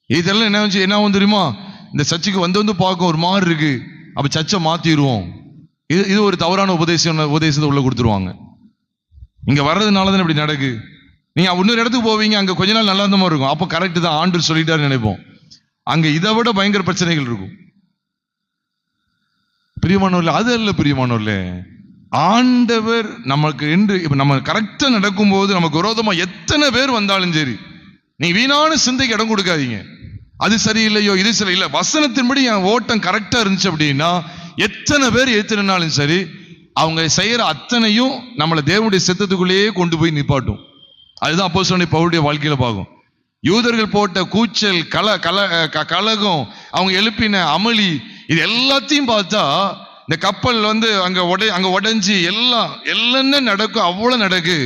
[SPEAKER 1] இது தெரியல என்ன தெரியுமா, இந்த சர்ச்சுக்கு வந்து பார்க்க ஒரு மாதிரி இருக்கு, அப்ப சர்ச்சை மாத்திடுவோம். இது ஒரு தவறான உபதேசத்தை உள்ள கொடுத்துருவாங்க. இங்க வர்றதுனால தான் இப்படி நடக்கு. நீங்க இன்னொரு இடத்துக்கு போவீங்க, அங்க கொஞ்ச நாள் நல்லா இருந்த மாதிரி இருக்கும், அப்ப கரெக்ட் தான் ஆண்டவர் சொல்லிட்டாருன்னு நினைப்போம். அங்க இதை விட பயங்கர பிரச்சனைகள் இருக்கும். பிரியமானவர்களே, அது அல்ல பிரியமானவர்களே, ஆண்டவர் நமக்கு என்று இப்ப நம்ம கரெக்டா நடக்கும் போது நமக்கு விரோதமா எத்தனை பேர் வந்தாலும் சரி, நீ வீணான சிந்தைக்கு இடம் கொடுக்காதீங்க. அது சரியில்லையோ இது சரியில்லை, வசனத்தின்படி என் ஓட்டம் கரெக்டா இருந்துச்சு அப்படின்னா, எத்தனை பேர் ஏத்துனாலும் சரி, அவங்க செய்யற அத்தனையும் நம்மளை தேவனுடைய சித்தத்துக்குள்ளேயே கொண்டு போய் நிப்பாட்டும். அதுதான் அப்போஸ்தலன் பவுலுடைய வாழ்க்கையில பார்க்கும். யூதர்கள் போட்ட கூச்சல், கலகம், அவங்க எழுப்பின அமளி, இது எல்லாத்தையும் பார்த்தா இந்த கப்பல் வந்து அங்க உடைஞ்சி எல்லாம் நடக்கும், அவ்வளவு நடக்கு.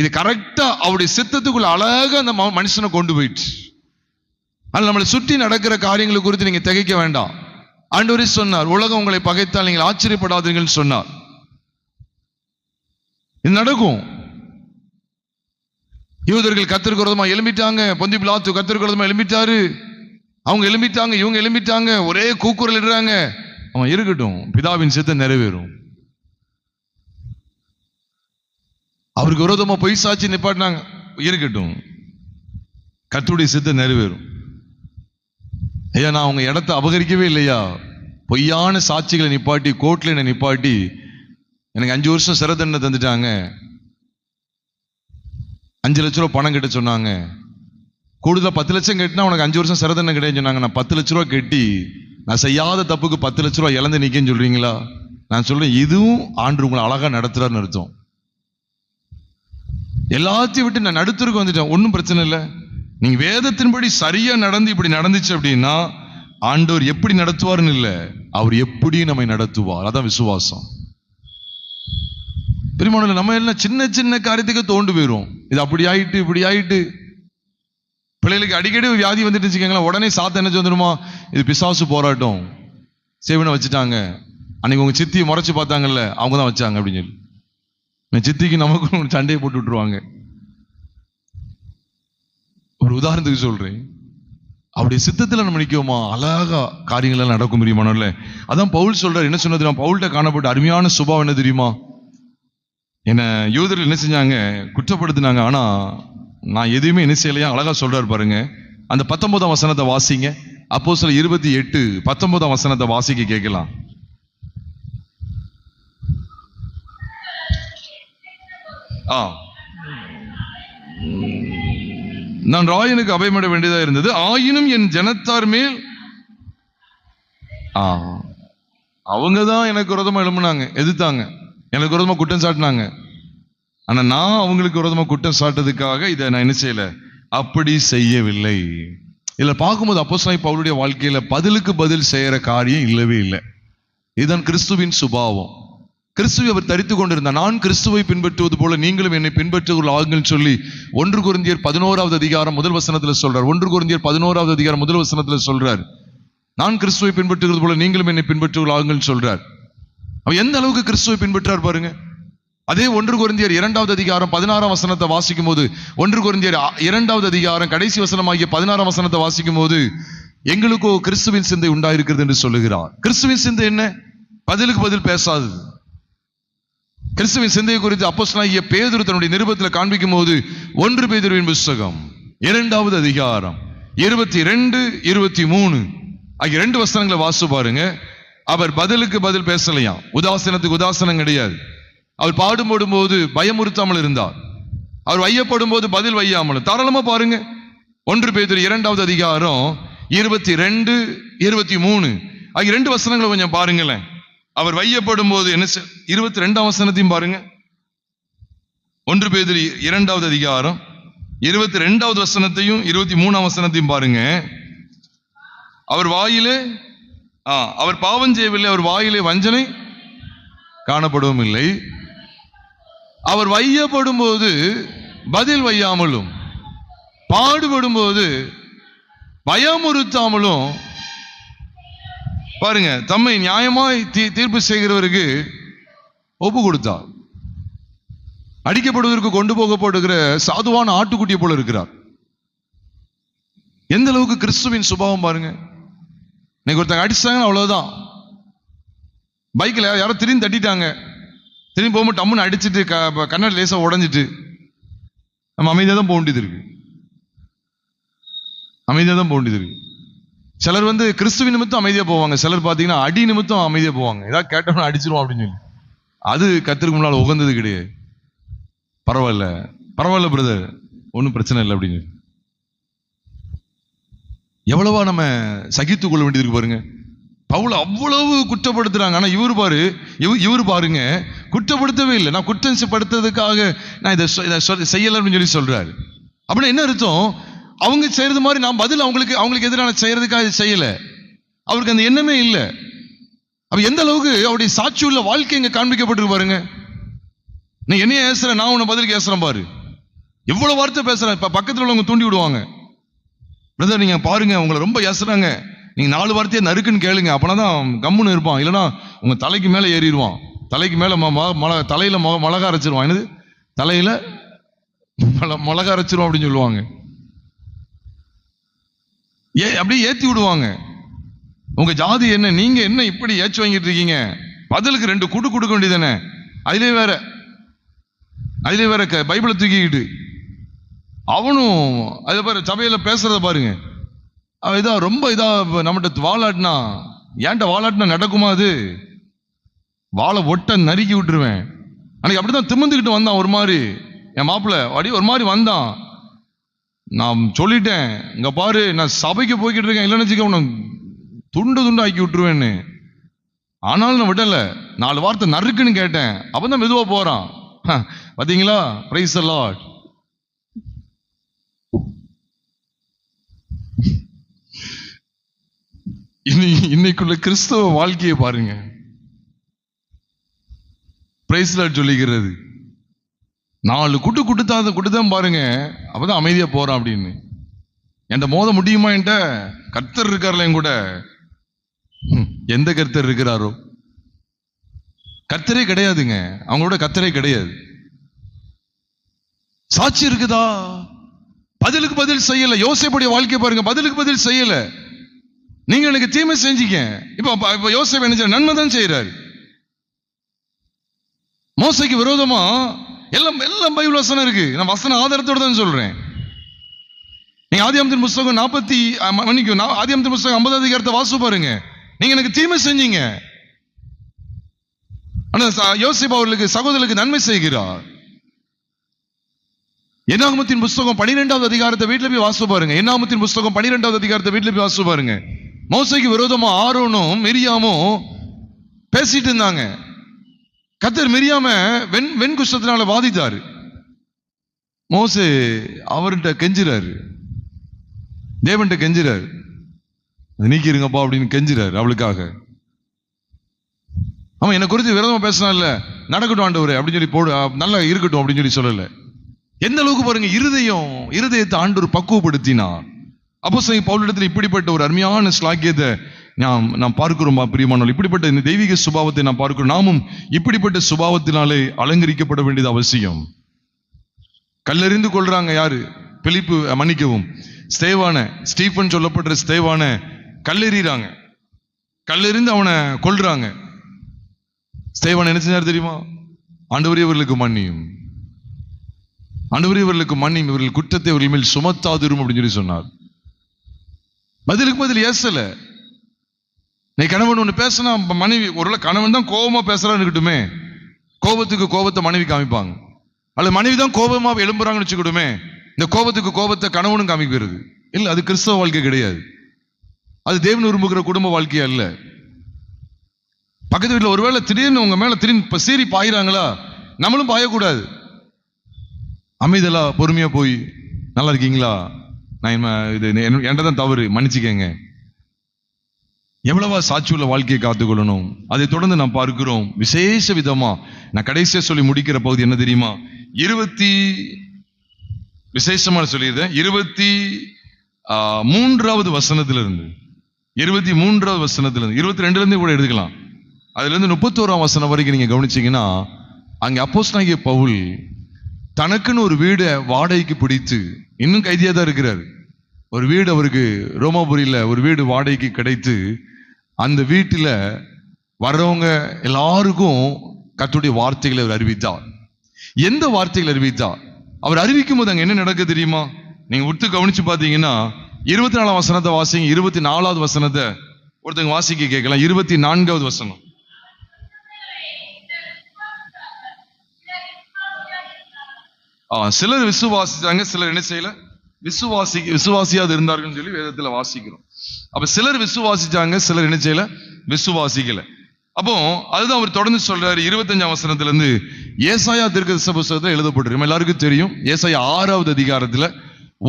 [SPEAKER 1] இது கரெக்டா அவருடைய சித்தத்துக்குள்ள அழகா அந்த மனுஷனை கொண்டு போயிட்டு, அது நம்மளை சுற்றி நடக்கிற காரியங்களை குறித்து நீங்க திகைக்க வேண்டாம். ஆண்டவரே சொன்னார், உலகம் உங்களை பகைத்தால் நீங்கள் ஆச்சரியப்படாதீங்கன்னு சொன்னார். இது நடக்கும். யூதர்கள் கர்த்தருக்கு விரோதமா எழும்பிட்டாங்க, பொந்தி பிலாத்து கர்த்தருக்கு விரோதமா எழும்பிட்டாரு, அவங்க எழும்பிட்டாங்க, இவங்க எழும்பிட்டாங்க, ஒரே கூக்குரல் இடுறாங்க. அவன் இருக்கட்டும், பிதாவின் சித்தம் நிறைவேறும். அவருக்கு விரோதமா பொய் சாட்சி நிப்பாட்டினாங்க, இருக்கட்டும், கர்த்தருடைய சித்தம் நிறைவேறும். ஐயா, நான் அவங்க இடத்தை அபகரிக்கவே இல்லையா, பொய்யான சாட்சிகளை நிப்பாட்டி கோர்ட்ல என்ன நிப்பாட்டி எனக்கு 5 வருஷம் சிறை தண்டனை தந்துட்டாங்க, 5 லட்ச ரூபா பணம் கட்ட சொன்னாங்க, கூடுதலா 10 லட்சம் கட்டினா உனக்கு 5 வருஷம் சிறை தண்டனை கிடையாது சொன்னாங்க. நான் 10 லட்ச ரூபா கட்டி நான் செய்யாத தப்புக்கு 10 லட்ச ரூபா இழந்து நிக்கன்னு சொல்றீங்களா? நான் சொல்றேன், இதுவும் ஆண்டு உங்களை அழகா நடத்துறாருன்னு அர்த்தம். எல்லாத்தையும் விட்டு நான் நடுத்தருக்கு வந்துட்டேன், ஒன்றும் பிரச்சனை இல்லை. நீங்க வேதத்தின்படி சரியா நடந்து இப்படி நடந்துச்சு அப்படின்னா ஆண்டவர் எப்படி நடத்துவார்னு இல்லை, அவர் எப்படி நம்மை நடத்துவார். அதான் விசுவாசம். பெருமாள் நம்ம எல்லாம் சின்ன சின்ன காரியத்துக்கு தோண்டு போயிரும். இது அப்படி ஆயிட்டு இப்படி ஆயிட்டு. பிள்ளைகளுக்கு அடிக்கடி வியாதி வந்துட்டு வச்சுக்கோங்களேன், உடனே சாத்த என்ன வந்துடுமா, இது பிசாசு போராட்டம், சேவனை வச்சுட்டாங்க, அன்னைக்கு உங்க சித்தியை முறைச்சு பார்த்தாங்கல்ல அவங்க தான் வச்சாங்க அப்படின்னு சொல்லி சித்திக்கு நமக்கு சண்டையை போட்டு விட்டுருவாங்க. ஒரு உதாரணத்துக்கு சொல்றேன், அவருடைய சித்தத்துல நம்ம நிற்கோமா, அழகா காரியங்கள் எல்லாம் நடக்கும் தெரியுமானோல்ல. அதான் பவுல் சொல்றாரு, என்ன சொன்னது, நான் பவுல்கிட்ட காணப்பட்ட அருமையான சுபாவம் என்ன தெரியுமா, என்ன யூதர்கள் என்ன செஞ்சாங்க, குற்றப்படுத்தினாங்க, ஆனா நான் எதுவுமே என்ன செய்யலையா. அழகா சொல்றாரு பாருங்க, அந்த 19ஆம் வசனத்தை வாசிங்க. அப்போஸ்தலர் 28 19ஆம் வசனத்தை வாசிக்க கேட்கலாம். நான் ராயனுக்கு அபயமிட வேண்டியதா இருந்தது, ஆயினும் என் ஜனத்தார் மேல் அவங்கதான் எனக்கு விரோதமா எழும்புனாங்க, எதிர்த்தாங்க, எனக்கு விரோதமா குற்றம் சாட்டினாங்க. ஆனா நான் அவங்களுக்கு விரோதமா குற்றம் சாட்டதுக்காக இதை நான் என்ன செய்யல, அப்படி செய்யவில்லை. இதுல பார்க்கும்போது அப்போஸ்தலனாகிய பவுலுடைய வாழ்க்கையில பதிலுக்கு பதில் செய்யற காரியம் இல்லவே இல்லை. இதுதான் கிறிஸ்துவின் சுபாவம். கிறிஸ்துவை அவர் தரித்து கொண்டிருந்தார். நான் கிறிஸ்துவை பின்பற்றுவது போல நீங்களும் என்னை பின்பற்றுவர்கள் ஆகுங்கள் சொல்லி 1 கொரிந்தியர் 11ஆவது அதிகாரம் முதல் வசனத்துல சொல்றார். 1 கொரிந்தியர் 11ஆவது அதிகாரம் முதல் வசனத்துல சொல்றார், நான் கிறிஸ்துவை பின்பற்றுவது போல நீங்களும் என்னை பின்பற்றுவர்கள் ஆகுங்கள் சொல்றார். அவர் எந்த அளவுக்கு கிறிஸ்துவை பின்பற்றார் பாருங்க. அதே 1 கொரிந்தியர் 2ஆவது அதிகாரம் 16ஆம் வசனத்தை வாசிக்கும் போது, 1 கொரிந்தியர் 2ஆவது அதிகாரம் கடைசி வசனமாகிய 16ஆம் வசனத்தை வாசிக்கும் போது, எங்களுக்கோ கிறிஸ்துவின் சிந்தை உண்டாயிருக்கிறது என்று சொல்லுகிறார். கிறிஸ்துவின் சிந்தை என்ன? பதிலுக்கு பதில் பேசாது. கிறிஸ்துவின் சிந்தையை குறித்து அப்போஸ்தலனாகிய பேதுரு தன்னுடைய நிருபத்தில் காண்பிக்கும் போது 1 பேதுருவின் புத்தகம் 2ஆவது அதிகாரம் 22, 23 ஆகிய 2 வசனங்களை வாசி பாருங்க. அவர் பதிலுக்கு பதில் பேசலையா, உதாசனத்துக்கு உதாசனம் கிடையாது. அவர் பாடுபடும் போது பயமுறுத்தாமல் இருந்தார், அவர் வையப்படும் போது பதில் வையாமல் தாராளமா பாருங்க. 1 பேதுரு 2ஆவது அதிகாரம் 22, 23 ஆகிய 2 வசனங்களை கொஞ்சம் பாருங்களேன். அவர் வையப்படும் போது என்ன 22ஆம் வசனத்தையும் பாருங்க. 1 பேதுரு 2ஆவது அதிகாரம் 22ஆவது வசனத்தையும் 23ஆம் வசனத்தையும் பாருங்க. அவர் வாயிலே அவர் பாவம் செய்யவில்லை, அவர் வாயிலே வஞ்சனை காணப்படவும் இல்லை. அவர் வையப்படும் போது பதில் வையாமலும் பாடுபடும் போது பயமுறுத்தாமலும் பாருங்க, தம்மை நியாயமாய் தீர்ப்பு செய்கிறவருக்கு ஒப்பு கொடுத்தார். அடிக்கப்படுவதற்கு கொண்டு போகப்படுகிற சாதுவான ஆட்டுக்குட்டியை போல இருக்கிறார். எந்த அளவுக்கு கிறிஸ்துவின் சுபாவம் பாருங்க. இன்னைக்கு ஒருத்தங்க அடிச்சாங்க, அவ்வளவுதான். பைக்கில் யாரோ திரும்பி தட்டிட்டாங்க, திரும்பி போகும்போது டம்முன்னு அடிச்சுட்டு கண்ணாடி லேசா உடஞ்சிட்டு நம்ம அமைதியாக தான் போக வேண்டியது இருக்கு. அமைதியாக தான் போக வேண்டியது இருக்கு. சிலர் கிறிஸ்துவின் நிமித்தம் அமைதியா போவாங்க, சிலர் பார்த்தீங்கன்னா அடி நிமித்தம் அமைதியா போவாங்க. ஏதாவது கேட்டோம்னா அடிச்சிருவோம் அப்படின்னு சொல்லி. அது கர்த்தருக்கு முன்னால் உகந்தது கிடையாது. பரவாயில்ல பரவாயில்ல பிரதர், ஒன்றும் பிரச்சனை இல்லை அப்படின்னு எவ்வளவா நம்ம சகித்துக் கொள்ள வேண்டியது இருக்கு பாருங்க. பவுல் அவ்வளவு குற்றப்படுத்துறாங்க, ஆனா இவர் பாருங்க குற்றப்படுத்தவே இல்லை. நான் குற்றப்படுத்துறதுக்காக நான் இதை செய்யல அப்படின்னு சொல்லி சொல்றாரு. அப்படின்னா என்ன அர்த்தம்? அவங்க செய்யறது மாதிரி நான் பதில் அவங்களுக்கு எதிரான செய்யறதுக்காக செய்யல. அவருக்கு அந்த எண்ணமே இல்லை. அவ எந்த அளவுக்கு அவருடைய சாட்சி உள்ள வாழ்க்கை இங்க காண்பிக்கப்பட்டிருக்கு பாருங்க. நீ என்னைய ஏசுற, நான் உன்னை பதிலுக்கு ஏசுறேன் பாரு. எவ்வளவு வார்த்தை பேசுறேன். இப்ப பக்கத்துல உள்ளவங்க தூண்டி விடுவாங்க, பிரதர் நீங்க பாருங்க உங்களை ரொம்ப ஏசுறாங்க, நீங்க 4 வார்த்தையை நறுக்குன்னு கேளுங்க, அப்பனாதான் கம்முன்னு இருப்பான், இல்லைன்னா உங்க தலைக்கு மேல ஏறிடுவான், தலைக்கு மேல தலையில மிளகா அரைச்சிருவான். என்னது தலையில மிளகா அரைச்சிருவான் அப்படின்னு சொல்லுவாங்க. அப்படியே ஏத்தி விடுவாங்க. உங்க ஜாதி என்ன, நீங்க என்ன இப்படி ஏச்சு வாங்கிட்டு இருக்கீங்க, பதிலுக்கு 2 கொடுக்க வேண்டியதானே. அதிலே வேற பைபிளை தூக்கிக்கிட்டு அவனும் அதை பாரு சபையில பேசுறத பாருங்க. இதா ரொம்ப இதா நம்மகிட்ட வாழாட்டினா, ஏன்ட்ட வாழாட்டினா நடக்குமா? அது வாழை ஒட்ட நறுக்கி விட்டுருவேன். அன்னைக்கு அப்படிதான் திமிந்துக்கிட்டு வந்தான் ஒரு மாதிரி. என் மாப்பிள்ள அப்படியே ஒரு மாதிரி வந்தான். நான் சொல்லிட்டேன், இங்க பாரு நான் சபைக்கு போய்கிட்டு இருக்கேன், இல்லைன்னு வச்சுக்க உன்னை துண்டு ஆக்கி விட்டுருவேன்னு. ஆனாலும் நான் விடல, 4 வார்த்தை நறுக்குன்னு கேட்டேன். அப்பதான் மெதுவா போறான். பாத்தீங்களா, பிரைஸ் தி லார்ட். இன்னைக்குள்ள கிறிஸ்தவ வாழ்க்கையை பாருங்க. பிரைஸ் லார்ட் சொல்லிக்கிறது 4 குட்டுதான் பாருங்க, அப்பதான் அமைதியா போறான் அப்படின்னு. என்கிட்ட மோத முடியுமா? என்கிட்ட கர்த்தர் இருக்கார்ல என் கூட. எந்த கர்த்தர் இருக்கிறாரோ? கர்த்தரே கிடையாதுங்க, அவங்களோட கர்த்தரே கிடையாது. சாட்சி இருக்குதா? பதிலுக்கு பதில் செய்யல. யோசேப்புடைய வாழ்க்கை பாருங்க, பதிலுக்கு பதில் செய்யல. நீங்க எனக்கு தீமை செஞ்சீங்க, இப்ப யோசேப்பு என்ன செய்ய? நன்மை தான் செய்யறாரு. மோசைக்கு விரோதமா எல்லாம் பைபிள் வசனம் இருக்கு. நான் வசன ஆதாரத்தோட தான் சொல்றேன். நீங்க ஆதியாகமத்தின் புஸ்தகம் 50வது அதிகாரத்தை வாசி பாருங்க. நீங்க எனக்கு தீமை செஞ்சீங்க, ஆனா யோசேப்பு அவர்களுக்கு சகோதரர்களுக்கு நன்மை செய்கிறார். என்னாகமத்தின் புஸ்தகம் 12வது அதிகாரத்தை வீட்டுல போய் வாசி பாருங்க. என்னாகமத்தின் புஸ்தகம் 12வது அதிகாரத்தை வீட்டுல போய் வாசி பாருங்க. மோசைக்கு விரோதமா ஆரோனும் மிரியாமும் பேசிட்டு இருந்தாங்க. கர்த்தர் மிரியாம வெண்குஷ்டத்தினால பாதித்தாரு. மோசே அவர்கிட்ட கெஞ்சுறாரு, தேவன்கிட்ட கெஞ்சுறாரு, நீக்கிருங்கப்பா அப்படின்னு கெஞ்சுறாரு அவளுக்காக. அவன் என்னை குறித்து விரோதமா பேசினான்ல, நடக்கட்டும் ஆண்டவரே அப்படின்னு சொல்லி போடு, நல்லா இருக்கட்டும் அப்படின்னு சொல்லி சொல்லல. எந்த அளவுக்கு பாருங்க, இருதயத்தை ஆண்டவர் பக்குவப்படுத்தினார். அப்போஸ்தலன் பவுலிடத்தில் இப்படிப்பட்ட ஒரு அருமையான ஸ்லாக்கியத்தை நாம் பார்க்கிறோம் பிரியமானவர்களே. இப்படிப்பட்ட இந்த தெய்வீக சுபாவத்தை நாம் பார்க்கிறோம். நாமும் இப்படிப்பட்ட சுபாவத்தினாலே அலங்கரிக்கப்பட வேண்டியது அவசியம். கல்லெறிந்து கொள்றாங்க யாரு? பிலிப்பு, மன்னிக்கவும், ஸ்டீபன் சொல்லப்படுற ஸ்தேவான கல்லெறிறாங்க. கல்லெறிந்து அவனை கொல்றாங்க. ஸ்தேவான் என்ன செஞ்சார் தெரியுமா? ஆண்டவரே இவர்களுக்கு மன்னியும், ஆண்டவரே இவர்களுக்கு மன்னியும், இவர்கள் குற்றத்தை இவர்கள் மேல் சுமத்தாதிரும் அப்படின்னு சொல்லி சொன்னார். பதிலுக்கு பதில் ஏசல. நீ கணவன் ஒண்ணு பேசினா மனைவி, ஒருவேளை கணவன் தான் கோபமா பேசுறான்னு இருக்கட்டுமே, கோபத்துக்கு கோபத்தை மனைவி காமிப்பாங்க. அல்லது மனைவி தான் கோபமா எழும்புறாங்கன்னு வச்சுக்கிட்டுமே, இந்த கோபத்துக்கு கோபத்தை கணவனும் காமிக்கிறது இல்ல. அது கிறிஸ்தவ வாழ்க்கை கிடையாது. அது தேவன் விரும்புகிற குடும்ப வாழ்க்கையா இல்ல. பக்கத்து வீட்டுல ஒருவேளை திடீர்னு உங்க மேல திடீர்னு சீறி பாயிறாங்களா, நம்மளும் பாயக்கூடாது. அமைதலா பொறுமையா போய், நல்லா இருக்கீங்களா, நான் இது என்கிட்ட தான் தவறு, மன்னிச்சுக்கங்க. எவ்வளவா சாட்சியுள்ள வாழ்க்கையை காத்துக்கொள்ளணும். அதை தொடர்ந்து நாம் பார்க்கிறோம் விசேஷ விதமா. நான் கடைசியா சொல்லி முடிக்கிற பகுதி என்ன தெரியுமா? விசேஷமா சொல்லியிருந்தேன். 23வது வசனத்திலிருந்து 22ல இருந்து கூட எடுத்துக்கலாம். அதுல இருந்து 31ஆம் வசனம் வரைக்கும் நீங்க கவனிச்சீங்கன்னா, அங்க அப்போஸ்தலனாகிய பவுல் தனக்குன்னு ஒரு வீடை வாடகைக்கு பிடித்து, இன்னும் கைதியா தான் இருக்கிறார். ஒரு வீடு அவருக்கு ரோமாபுரியில ஒரு வீடு வாடகைக்கு கிடைத்து, அந்த வீட்டுல வர்றவங்க எல்லாருக்கும் கர்த்தருடைய வார்த்தைகளை அவர் அறிவித்தார். எந்த வார்த்தைகளை அறிவித்தார்? அவர் அறிவிக்கும் போது அங்க என்ன நடக்க தெரியுமா? நீங்க உத்து கவனிச்சு பாத்தீங்கன்னா 24ஆம் வசனத்தை வாசிங்க. 24வது வசனத்தை ஒருத்தங்க வாசிக்க கேட்கலாம். 24வது வசனம். சிலர் விசுவாசிச்சாங்க, சிலர் என்ன செய்யல, விசுவாசியாது இருந்தார்கள் சொல்லி வேதத்துல வாசிக்கிறோம். அப்ப சிலர் விசுவாசிச்சாங்க, சிலர் என்ன செய்யல, விசுவாசிக்கல. அப்போ அதுதான் அவர் தொடர்ந்து சொல்றாரு. 25ஆம் வசனத்துல இருந்து ஏசாயா தீர்க்கதரிசன புத்தகத்துல எழுதப்பட்டிருக்கு. எல்லாருக்கும் தெரியும். ஏசாயா 6வது அதிகாரத்துல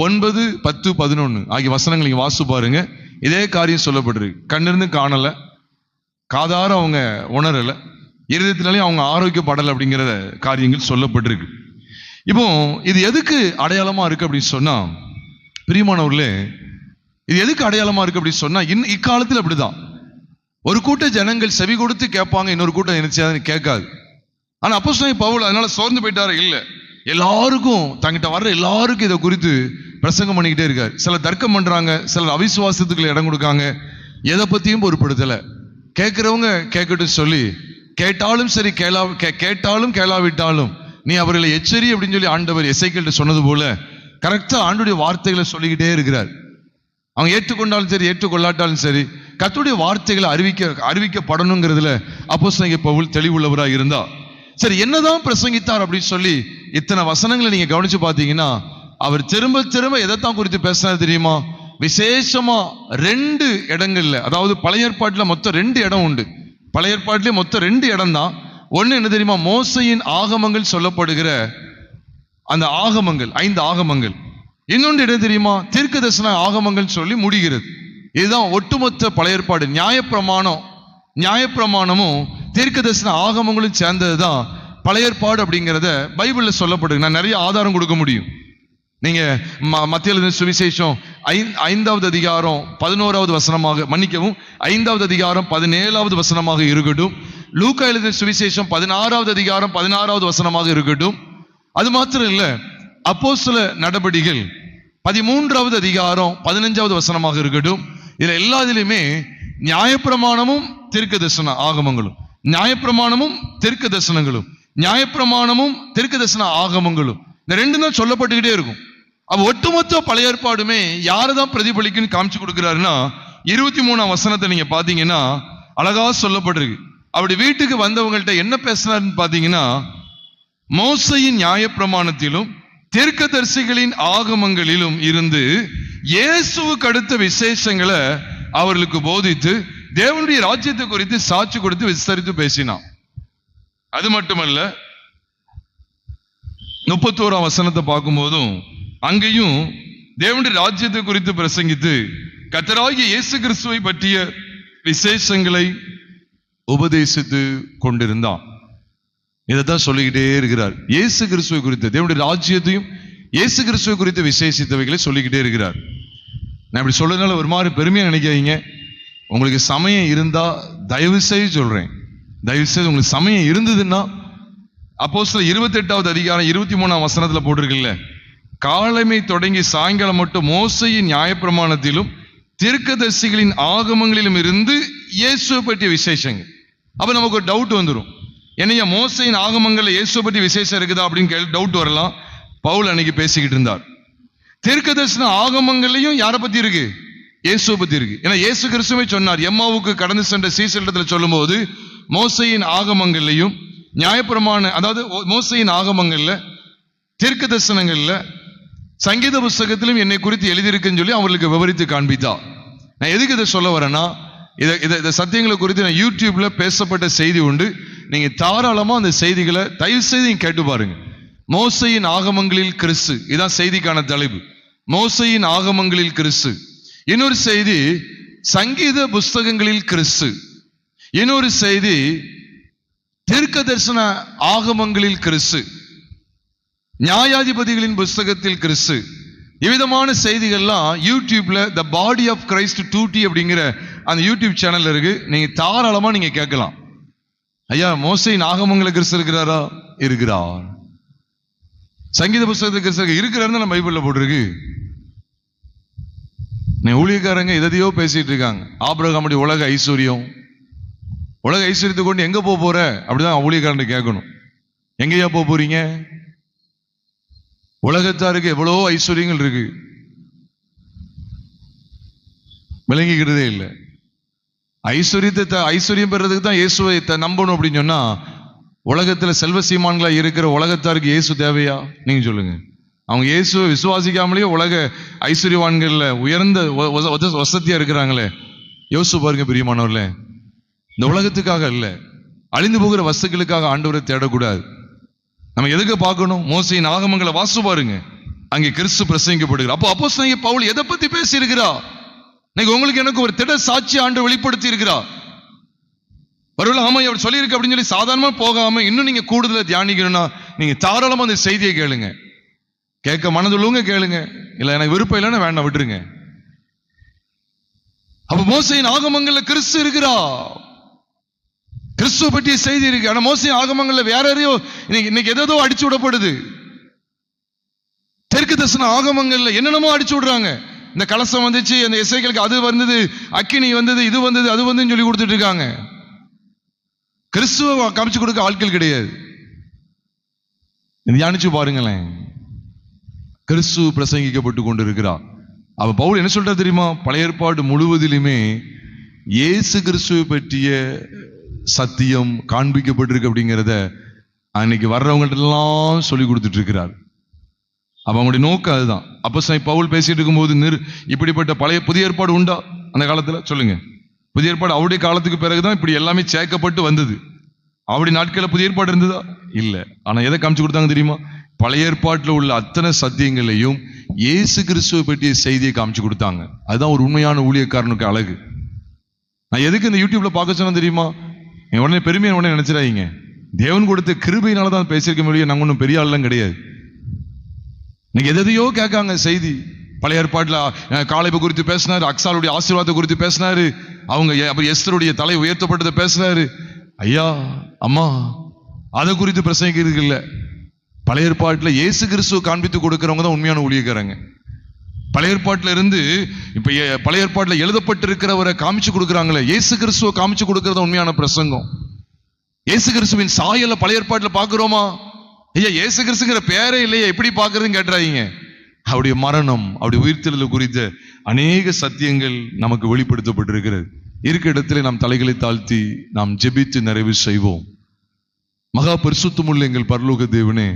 [SPEAKER 1] 9, 10, 11 ஆகிய வசனங்கள் நீங்க வாசி பாருங்க. இதே காரியம் சொல்லப்பட்டிருக்கு. கண்ணிருந்து காணல, காதார அவங்க உணரல, இருதயத்தினாலே அவங்க ஆரோக்கியப்படலை அப்படிங்கிற காரியங்கள் சொல்லப்பட்டிருக்கு. இப்போ இது எதுக்கு அடையாளமா இருக்கு அப்படின்னு சொன்னா, பிரியமானவர்களே, இது எதுக்கு அடையாளமா இருக்கு அப்படின்னு சொன்னா, இக்காலத்தில் அப்படிதான். ஒரு கூட்ட ஜனங்கள் செவி கொடுத்து கேட்பாங்க, இன்னொரு கூட்டம் நினைச்சாது கேட்காது. ஆனா அப்போஸ்தலன் பவுல் அதனால சோர்ந்து போயிட்டாரு இல்ல. எல்லாருக்கும், தங்கிட்ட வர்ற எல்லாருக்கும் இதை குறித்து பிரசங்கம் பண்ணிக்கிட்டே இருக்காரு. சிலர் தர்க்கம் பண்றாங்க, சிலர் அவிசுவாசத்துக்கு இடம் கொடுக்காங்க, எதை பத்தியும் பொறுப்படுத்தல. கேட்கிறவங்க கேட்கட்டும் சொல்லி, கேட்டாலும் சரி கேட்டாலும் கேளாவிட்டாலும் நீ அவர்களை எச்சரி அப்படின்னு சொல்லி ஆண்டவர் எசேக்கியேல் சொன்னது போல கரெக்டா ஆண்டுடைய வார்த்தைகளை சொல்லிக்கிட்டே இருக்கிறார். அவங்க ஏற்றுக்கொண்டாலும் சரி ஏற்றுக்கொள்ளாட்டாலும் சரி கர்த்தருடைய வார்த்தைகளை அறிவிக்கப்படணுங்கிறதுல அப்போஸ்தலன் பவுல் தெளிவுள்ளவராக இருந்தா. சரி, என்னதான் பிரசங்கித்தார் அப்படின்னு சொல்லி இத்தனை வசனங்களை நீங்க கவனிச்சு பாத்தீங்கன்னா, அவர் திரும்ப திரும்ப எதைத்தான் குறித்து பேசினார் தெரியுமா? விசேஷமா 2 இடங்கள்ல, அதாவது பழைய ஏற்பாட்டுல மொத்தம் 2 இடம் உண்டு. பழைய ஏற்பாட்டிலே மொத்தம் 2 இடம் தான். ஒண்ணு என்ன தெரியுமா? மோசையின் ஆகமங்கள் சொல்லப்படுகிற அந்த ஆகமங்கள், 5 ஆகமங்கள். இன்னொன்று இடம் தெரியுமா? தீர்க்கதரிசன ஆகமங்கள் சொல்லி முடிகிறது. இதுதான் ஒட்டுமொத்த பழைய ஏற்பாடு. நியாயப்பிரமாணமும் தீர்க்கதரிசன ஆகமங்களும் சேர்ந்ததுதான் பழைய ஏற்பாடு அப்படிங்கிறத பைபிள்ல சொல்லப்படுது. நான் நிறைய ஆதாரம் கொடுக்க முடியும். நீங்க மத்திய எழுதின சுவிசேஷம் 5வது அதிகாரம் 11வது வசனமாக, மன்னிக்கவும் 5வது அதிகாரம் 17வது வசனமாக இருக்கட்டும், லூக்கா எழுதின சுவிசேஷம் 16வது அதிகாரம் 16வது வசனமாக இருக்கட்டும், அது மாத்திரம் இல்ல அப்போஸ்தல நடபடிகள் 13வது அதிகாரம் 15வது வசனமாக இருக்கட்டும், இதுல எல்லாத்திலுமே நியாயப்பிரமாணமும் தீர்க்கதரிசன ஆகமங்களும், நியாயப்பிரமாணமும் தீர்க்க தரிசனங்களும், நியாயப்பிரமாணமும் தீர்க்க தரிசன ஆகமங்களும், இந்த ரெண்டும் தான் சொல்லப்பட்டுக்கிட்டே இருக்கும். அப்ப ஒட்டுமொத்த பழைய ஏற்பாடுமே யாரதான் பிரதிபலிக்குன்னு காமிச்சு கொடுக்கிறாருன்னா, 23ஆம் வசனத்தை நீங்க பாத்தீங்கன்னா அழகா சொல்லப்பட்டிருக்கு. அப்படி வீட்டுக்கு வந்தவங்கள்ட்ட என்ன பேசினாருன்னு பாத்தீங்கன்னா, மோசையின் நியாயப்பிரமாணத்திலும் தீர்க்கதரிசிகளின் ஆகமங்களிலும் இருந்து இயேசுவுக்கு அடுத்த விசேஷங்களை அவர்களுக்கு போதித்து தேவனுடைய ராஜ்யத்தை குறித்து சாட்சி கொடுத்து விஸ்தரித்து பேசினான். அது மட்டுமல்ல, 31ஆம் வசனத்தை பார்க்கும்போதும் அங்கேயும் தேவனுடைய ராஜ்யத்தை குறித்து பிரசங்கித்து கர்த்தராகிய இயேசு கிறிஸ்துவை பற்றிய விசேஷங்களை உபதேசித்து கொண்டிருந்தான். இதைத்தான் சொல்லிக்கிட்டே இருக்கிறார். இயேசு கிறிஸ்துவை குறித்து, தேவனுடைய ராஜ்யத்தையும் இயேசு கிறிஸ்துவை குறித்து விசேஷித்தவைகளை சொல்லிக்கிட்டே இருக்கிறார். நான் இப்படி சொல்றதுனால ஒரு மாதிரி பெருமையா நினைக்காதீங்க. உங்களுக்கு சமயம் இருந்தா தயவு செய்து சொல்றேன், தயவு செய்து உங்களுக்கு சமயம் இருந்ததுன்னா அப்போஸ்தலர் 28வது அதிகாரம் 23ஆம் வசனத்துல போட்டிருக்குல்ல, காலைமை தொடங்கி சாயங்காலம் மட்டும் மோசையின் நியாயப்பிரமாணத்திலும் தீர்க்கதரிசிகளின் ஆகமங்களிலும் இருந்து இயேசுவை பற்றிய விசேஷங்கள். அப்ப நமக்கு ஒரு டவுட் வந்துடும், என்னையா மோசையின் ஆகமங்கள்ல இயேசுவை பற்றி விசேஷம் இருக்குதா அப்படின்னு டவுட் வரலாம். பவுல் அன்னைக்கு பேசிக்கிட்டு இருந்தார். தீர்க்கதரிசன ஆகமங்கள்லையும் யாரை பத்தி இருக்கு? இயேசுவை பத்தி இருக்கு. ஏன்னா இயேசு கிறிஸ்துவே சொன்னார், எம்மாவுக்கு கடந்து சென்ற சீசரிடத்துல சொல்லும் போது, மோசையின் ஆகமங்கள்லையும் நியாயப்பிரமாண, அதாவது மோசையின் ஆகமங்கள்ல தீர்க்க தரிசனங்கள்ல சங்கீத புஸ்தகத்திலும் என்னை குறித்து எழுதியிருக்குன்னு சொல்லி அவர்களுக்கு விவரித்து காண்பித்தா. நான் எதுக்கு இதை சொல்ல வரேன்னா, இதை சத்தியங்களை குறித்து நான் யூடியூப்ல பேசப்பட்ட செய்தி உண்டு. நீங்க தாராளமா அந்த செய்திகளை தயவு செய்து கேட்டு பாருங்க. மோசையின் ஆகமங்களில் கிறிஸ்து, இதான் செய்திக்கான தலைப்பு, மோசையின் ஆகமங்களில் கிறிஸ்து. இன்னொரு செய்தி சங்கீத புஸ்தகங்களில் கிறிஸ்து. இன்னொரு செய்தி தீர்க்க தரிசன ஆகமங்களில் கிறிஸ்து, நியாயாதிபதிகளின் புஸ்தகத்தில் கிறிஸ்து. இவ்விதமான செய்திகள்லாம் யூடியூப்ல த பாடி ஆஃப் கிரைஸ்ட் 2T அப்படிங்கிற அந்த யூடியூப் சேனல் இருக்கு. நீங்க தாராளமா நீங்க கேட்கலாம். ஐயா, மோசையின் ஆகமங்களில் கிறிஸ்து இருக்கிறாரா? இருக்கிறார். சங்கீத புஸ்தகத்தில் கிறிஸ்து இருக்கிறாருன்னு நம்ம பைபிள்ல போட்டிருக்கு. ஊழியக்காரங்க எதையோ பேசிட்டு இருக்காங்க. ஆபிரகாமுடைய உலக ஐஸ்வர்யம், உலக ஐஸ்வர்யத்தை கொண்டு எங்க போற அப்படிதான் ஊழியக்காரன் கேட்கணும். எங்கேயா போறீங்க? உலகத்தாருக்கு எவ்வளவோ ஐஸ்வர்யங்கள் இருக்கு, விளங்கிக்கிறதே இல்லை. ஐஸ்வர்யம் பெறதுக்கு தான் இயேசுவை நம்பணும் அப்படின்னு சொன்னா, உலகத்துல செல்வ சீமான்களா இருக்கிற உலகத்தாருக்கு இயேசு தேவையா? நீங்க சொல்லுங்க. அவங்க இயேசுவை விசுவாசிக்காமலேயே உலக ஐஸ்வர்யவான்கள்ல உயர்ந்த வசதியா இருக்கிறாங்களே. யோசிச்சு பாருங்க பிரியமானவர்களே, இந்த உலகத்துக்காக இல்ல, அழிந்து போகிற வஸ்துக்களுக்காக ஆண்டவரை தேடக்கூடாது. நம்ம எதுக்கு பார்க்கணும்? மோசையின் ஆகமங்களை வாசு பாருங்க, அங்கே கிறிஸ்து பிரசங்கிக்கப்படுகிறார். அப்போ அப்போஸ்தலன் பவுல் எதை பத்தி பேசி இருக்கிறா? இன்னைக்கு உங்களுக்கு எனக்கு ஒரு திட சாட்சி ஆண்டு வெளிப்படுத்தி இருக்கிறா. ஒருவேளை ஆமா அவர் சொல்லியிருக்கு அப்படின்னு சொல்லி சாதாரணமா போகாம இன்னும் நீங்க கூடுதல தியானிக்கணும்னா நீங்க தாராளமா அந்த செய்தியை கேளுங்க. கேட்க மனதுள்ளவங்க கேளுங்க, இல்ல எனக்கு விருப்பம் இல்லைன்னா வேண்டாம், விட்டுருங்க. அப்ப மோசையின் ஆகமங்கள்ல கிறிஸ்து இருக்கிறா, கிறிஸ்துவ பற்றிய செய்தி இருக்கு. ஆனா மோசையின் ஆகமங்கள்ல வேற யாரையோ இன்னைக்கு எதோ அடிச்சு விடப்படுது. தெற்கு தரிசன ஆகமங்கள்ல என்னென்னமோ அடிச்சு விடுறாங்க. இந்த கலசம் வந்துச்சு, அந்த இசைகளுக்கு அது வந்தது, அக்கினி வந்தது, இது வந்தது, அது வந்துன்னு சொல்லி கொடுத்துட்டு இருக்காங்க. கிறிஸ்துவ காமிச்சு கொடுக்க ஆட்கள் கிடையாது. தியானிச்சு பாருங்களேன், கிறிஸ்து பிரசங்கிக்கப்பட்டு கொண்டிருக்கிறார். அவ பவுல் என்ன சொல்ற தெரியுமா? பழைய ஏற்பாடு முழுவதிலுமே இயேசு கிறிஸ்துவை பற்றிய சத்தியம் காண்பிக்கப்பட்டிருக்கு அப்படிங்கிறத அன்னைக்கு வர்றவங்கள்ட்ட எல்லாம் சொல்லி கொடுத்துட்டு இருக்கிறார். அப்ப அவங்களுடைய நோக்கம் அதுதான். அப்போஸ்தலன் பவுல் பேசிட்டு இருக்கும்போது, இப்படிப்பட்ட பழைய புதிய ஏற்பாடு உண்டா அந்த காலத்துல? சொல்லுங்க. புதிய ஏற்பாடு அவருடைய காலத்துக்கு பிறகுதான் இப்படி எல்லாமே சேர்க்கப்பட்டு வந்தது. அவருடைய நாட்களில் புதிய ஏற்பாடு இருந்ததா? இல்ல. ஆனா எதை காமிச்சு கொடுத்தாங்க தெரியுமா? பழைய ஏற்பாட்டில் உள்ள அத்தனை சத்தியங்களையும் இயேசு கிறிஸ்துவை பற்றிய செய்தியை காமிச்சு கொடுத்தாங்க. அதுதான் ஒரு உண்மையான ஊழியக்காரனுக்கு அழகு. நான் எதுக்கு இந்த யூடியூப்ல பார்க்க சொன்னா தெரியுமா? உடனே பெருமையை உடனே நினைச்சிடாதீங்க. தேவன் கொடுத்த கிருபையினால தான் பேசியிருக்க முடியும். நாங்கள் ஒன்றும் பெரிய ஆள்லாம் கிடையாது. நீங்க எதையோ கேட்காங்க செய்தி. பழைய ஏற்பாட்டில் காலேபு குறித்து பேசினாரு, அக்சாலுடைய ஆசீர்வாதத்தை குறித்து பேசினாரு, அவங்க எஸ்தருடைய தலை உயர்த்தப்பட்டதை பேசினாரு. ஐயா அம்மா அதை குறித்து பிரசங்கிக்கிறது இல்லை. பழைய ஏற்பாட்டில் இயேசு கிறிஸ்துவை காண்பித்து கொடுக்கிறவங்க தான் உண்மையான ஊழியக்காரங்க. பழைய ஏற்பாட்டில இருந்து இப்ப பழைய ஏற்பாட்டில் எழுதப்பட்டிருக்கிறவரை காமிச்சு கொடுக்குறாங்களே, இயேசு கிறிஸ்துவை காமிச்சு கொடுக்கறது உண்மையான பிரசங்கம். இயேசு கிறிஸ்துவின் சாயல பழைய ஏற்பாட்டில் பார்க்கிறோமா? ஐயா இயேசு கிறிஸ்துங்கிற பேரே இல்லையா, எப்படி பார்க்கறதுன்னு கேட்டுறாங்க. அவருடைய மரணம், அவருடைய உயிர்த்தெழுதல் குறித்த அநேக சத்தியங்கள் நமக்கு வெளிப்படுத்தப்பட்டிருக்கிறது. இருக்க இடத்துல நாம் தலைகளை தாழ்த்தி நாம் ஜெபித்து நிறைவு செய்வோம். மகா பரிசுத்தமுள்ள எங்கள் பரலோக தேவனே,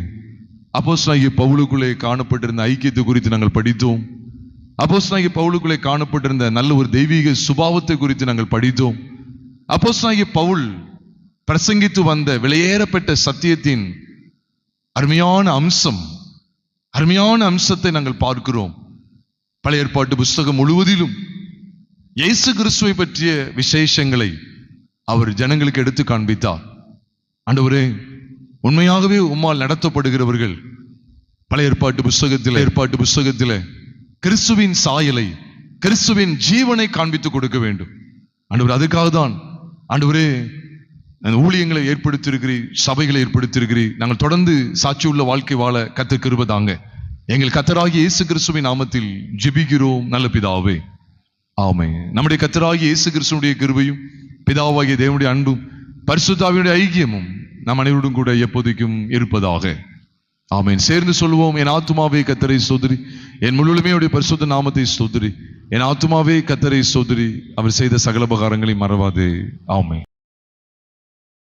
[SPEAKER 1] அப்போஸ்தலனாகிய பவுலுக்குள்ளே காணப்பட்டிருந்த ஐக்கியத்தை குறித்து நாங்கள் படித்தோம். அப்போஸ்தலனாகிய பவுலுக்குள்ளே காணப்பட்டிருந்த நல்ல ஒரு தெய்வீக சுபாவத்தை குறித்து நாங்கள் படித்தோம். அப்போஸ்தலனாகிய பவுல் பிரசங்கித்து வந்த விலையேறப்பட்ட சத்தியத்தின் அருமையான அம்சத்தை நாங்கள் பார்க்கிறோம். பழைய ஏற்பாட்டு புஸ்தகம் முழுவதிலும் இயேசு கிறிஸ்துவை பற்றிய விசேஷங்களை அவர் ஜனங்களுக்கு எடுத்து காண்பித்தார். ஆண்டவரே, உண்மையாகவே உம்மால் நடத்தப்படுகிறவர்கள் பழைய ஏற்பாட்டு புஸ்தகத்தில் கிறிஸ்துவின் சாயலை, கிறிஸ்துவின் ஜீவனை காண்பித்து கொடுக்க வேண்டும். ஆண்டவர், அதுக்காக தான் ஆண்டவரே ஊழியங்களை ஏற்படுத்தியிருக்கிறீர், சபைகளை ஏற்படுத்தியிருக்கிறீர். நாங்கள் தொடர்ந்து சாட்சியுள்ள வாழ்க்கை வாழ கர்த்தர் கிருபை தாங்க. எங்கள் கர்த்தராகிய இயேசு கிறிஸ்துவின் நாமத்தில் ஜெபிக்கிறோம் நல்ல பிதாவே, ஆமென். நம்முடைய கர்த்தராகிய இயேசு கிறிஸ்துவினுடைய கிருபையும் பிதாவாகிய தேவனுடைய அன்பும் பரிசுத்த ஆவியுடைய ஐக்கியமும் நம் அனைவருடன் கூட எப்போதைக்கும் இருப்பதாக, ஆமென். சேர்ந்து சொல்லுவோம். என் ஆத்துமாவே கர்த்தரை ஸ்தோத்திரி, என் முழுமையுடைய பரிசுத்த நாமத்தை ஸ்தோத்திரி. என் ஆத்துமாவே கர்த்தரை ஸ்தோத்திரி, அவர் செய்த சகல உபகாரங்களை மறவாதே. ஆமென்.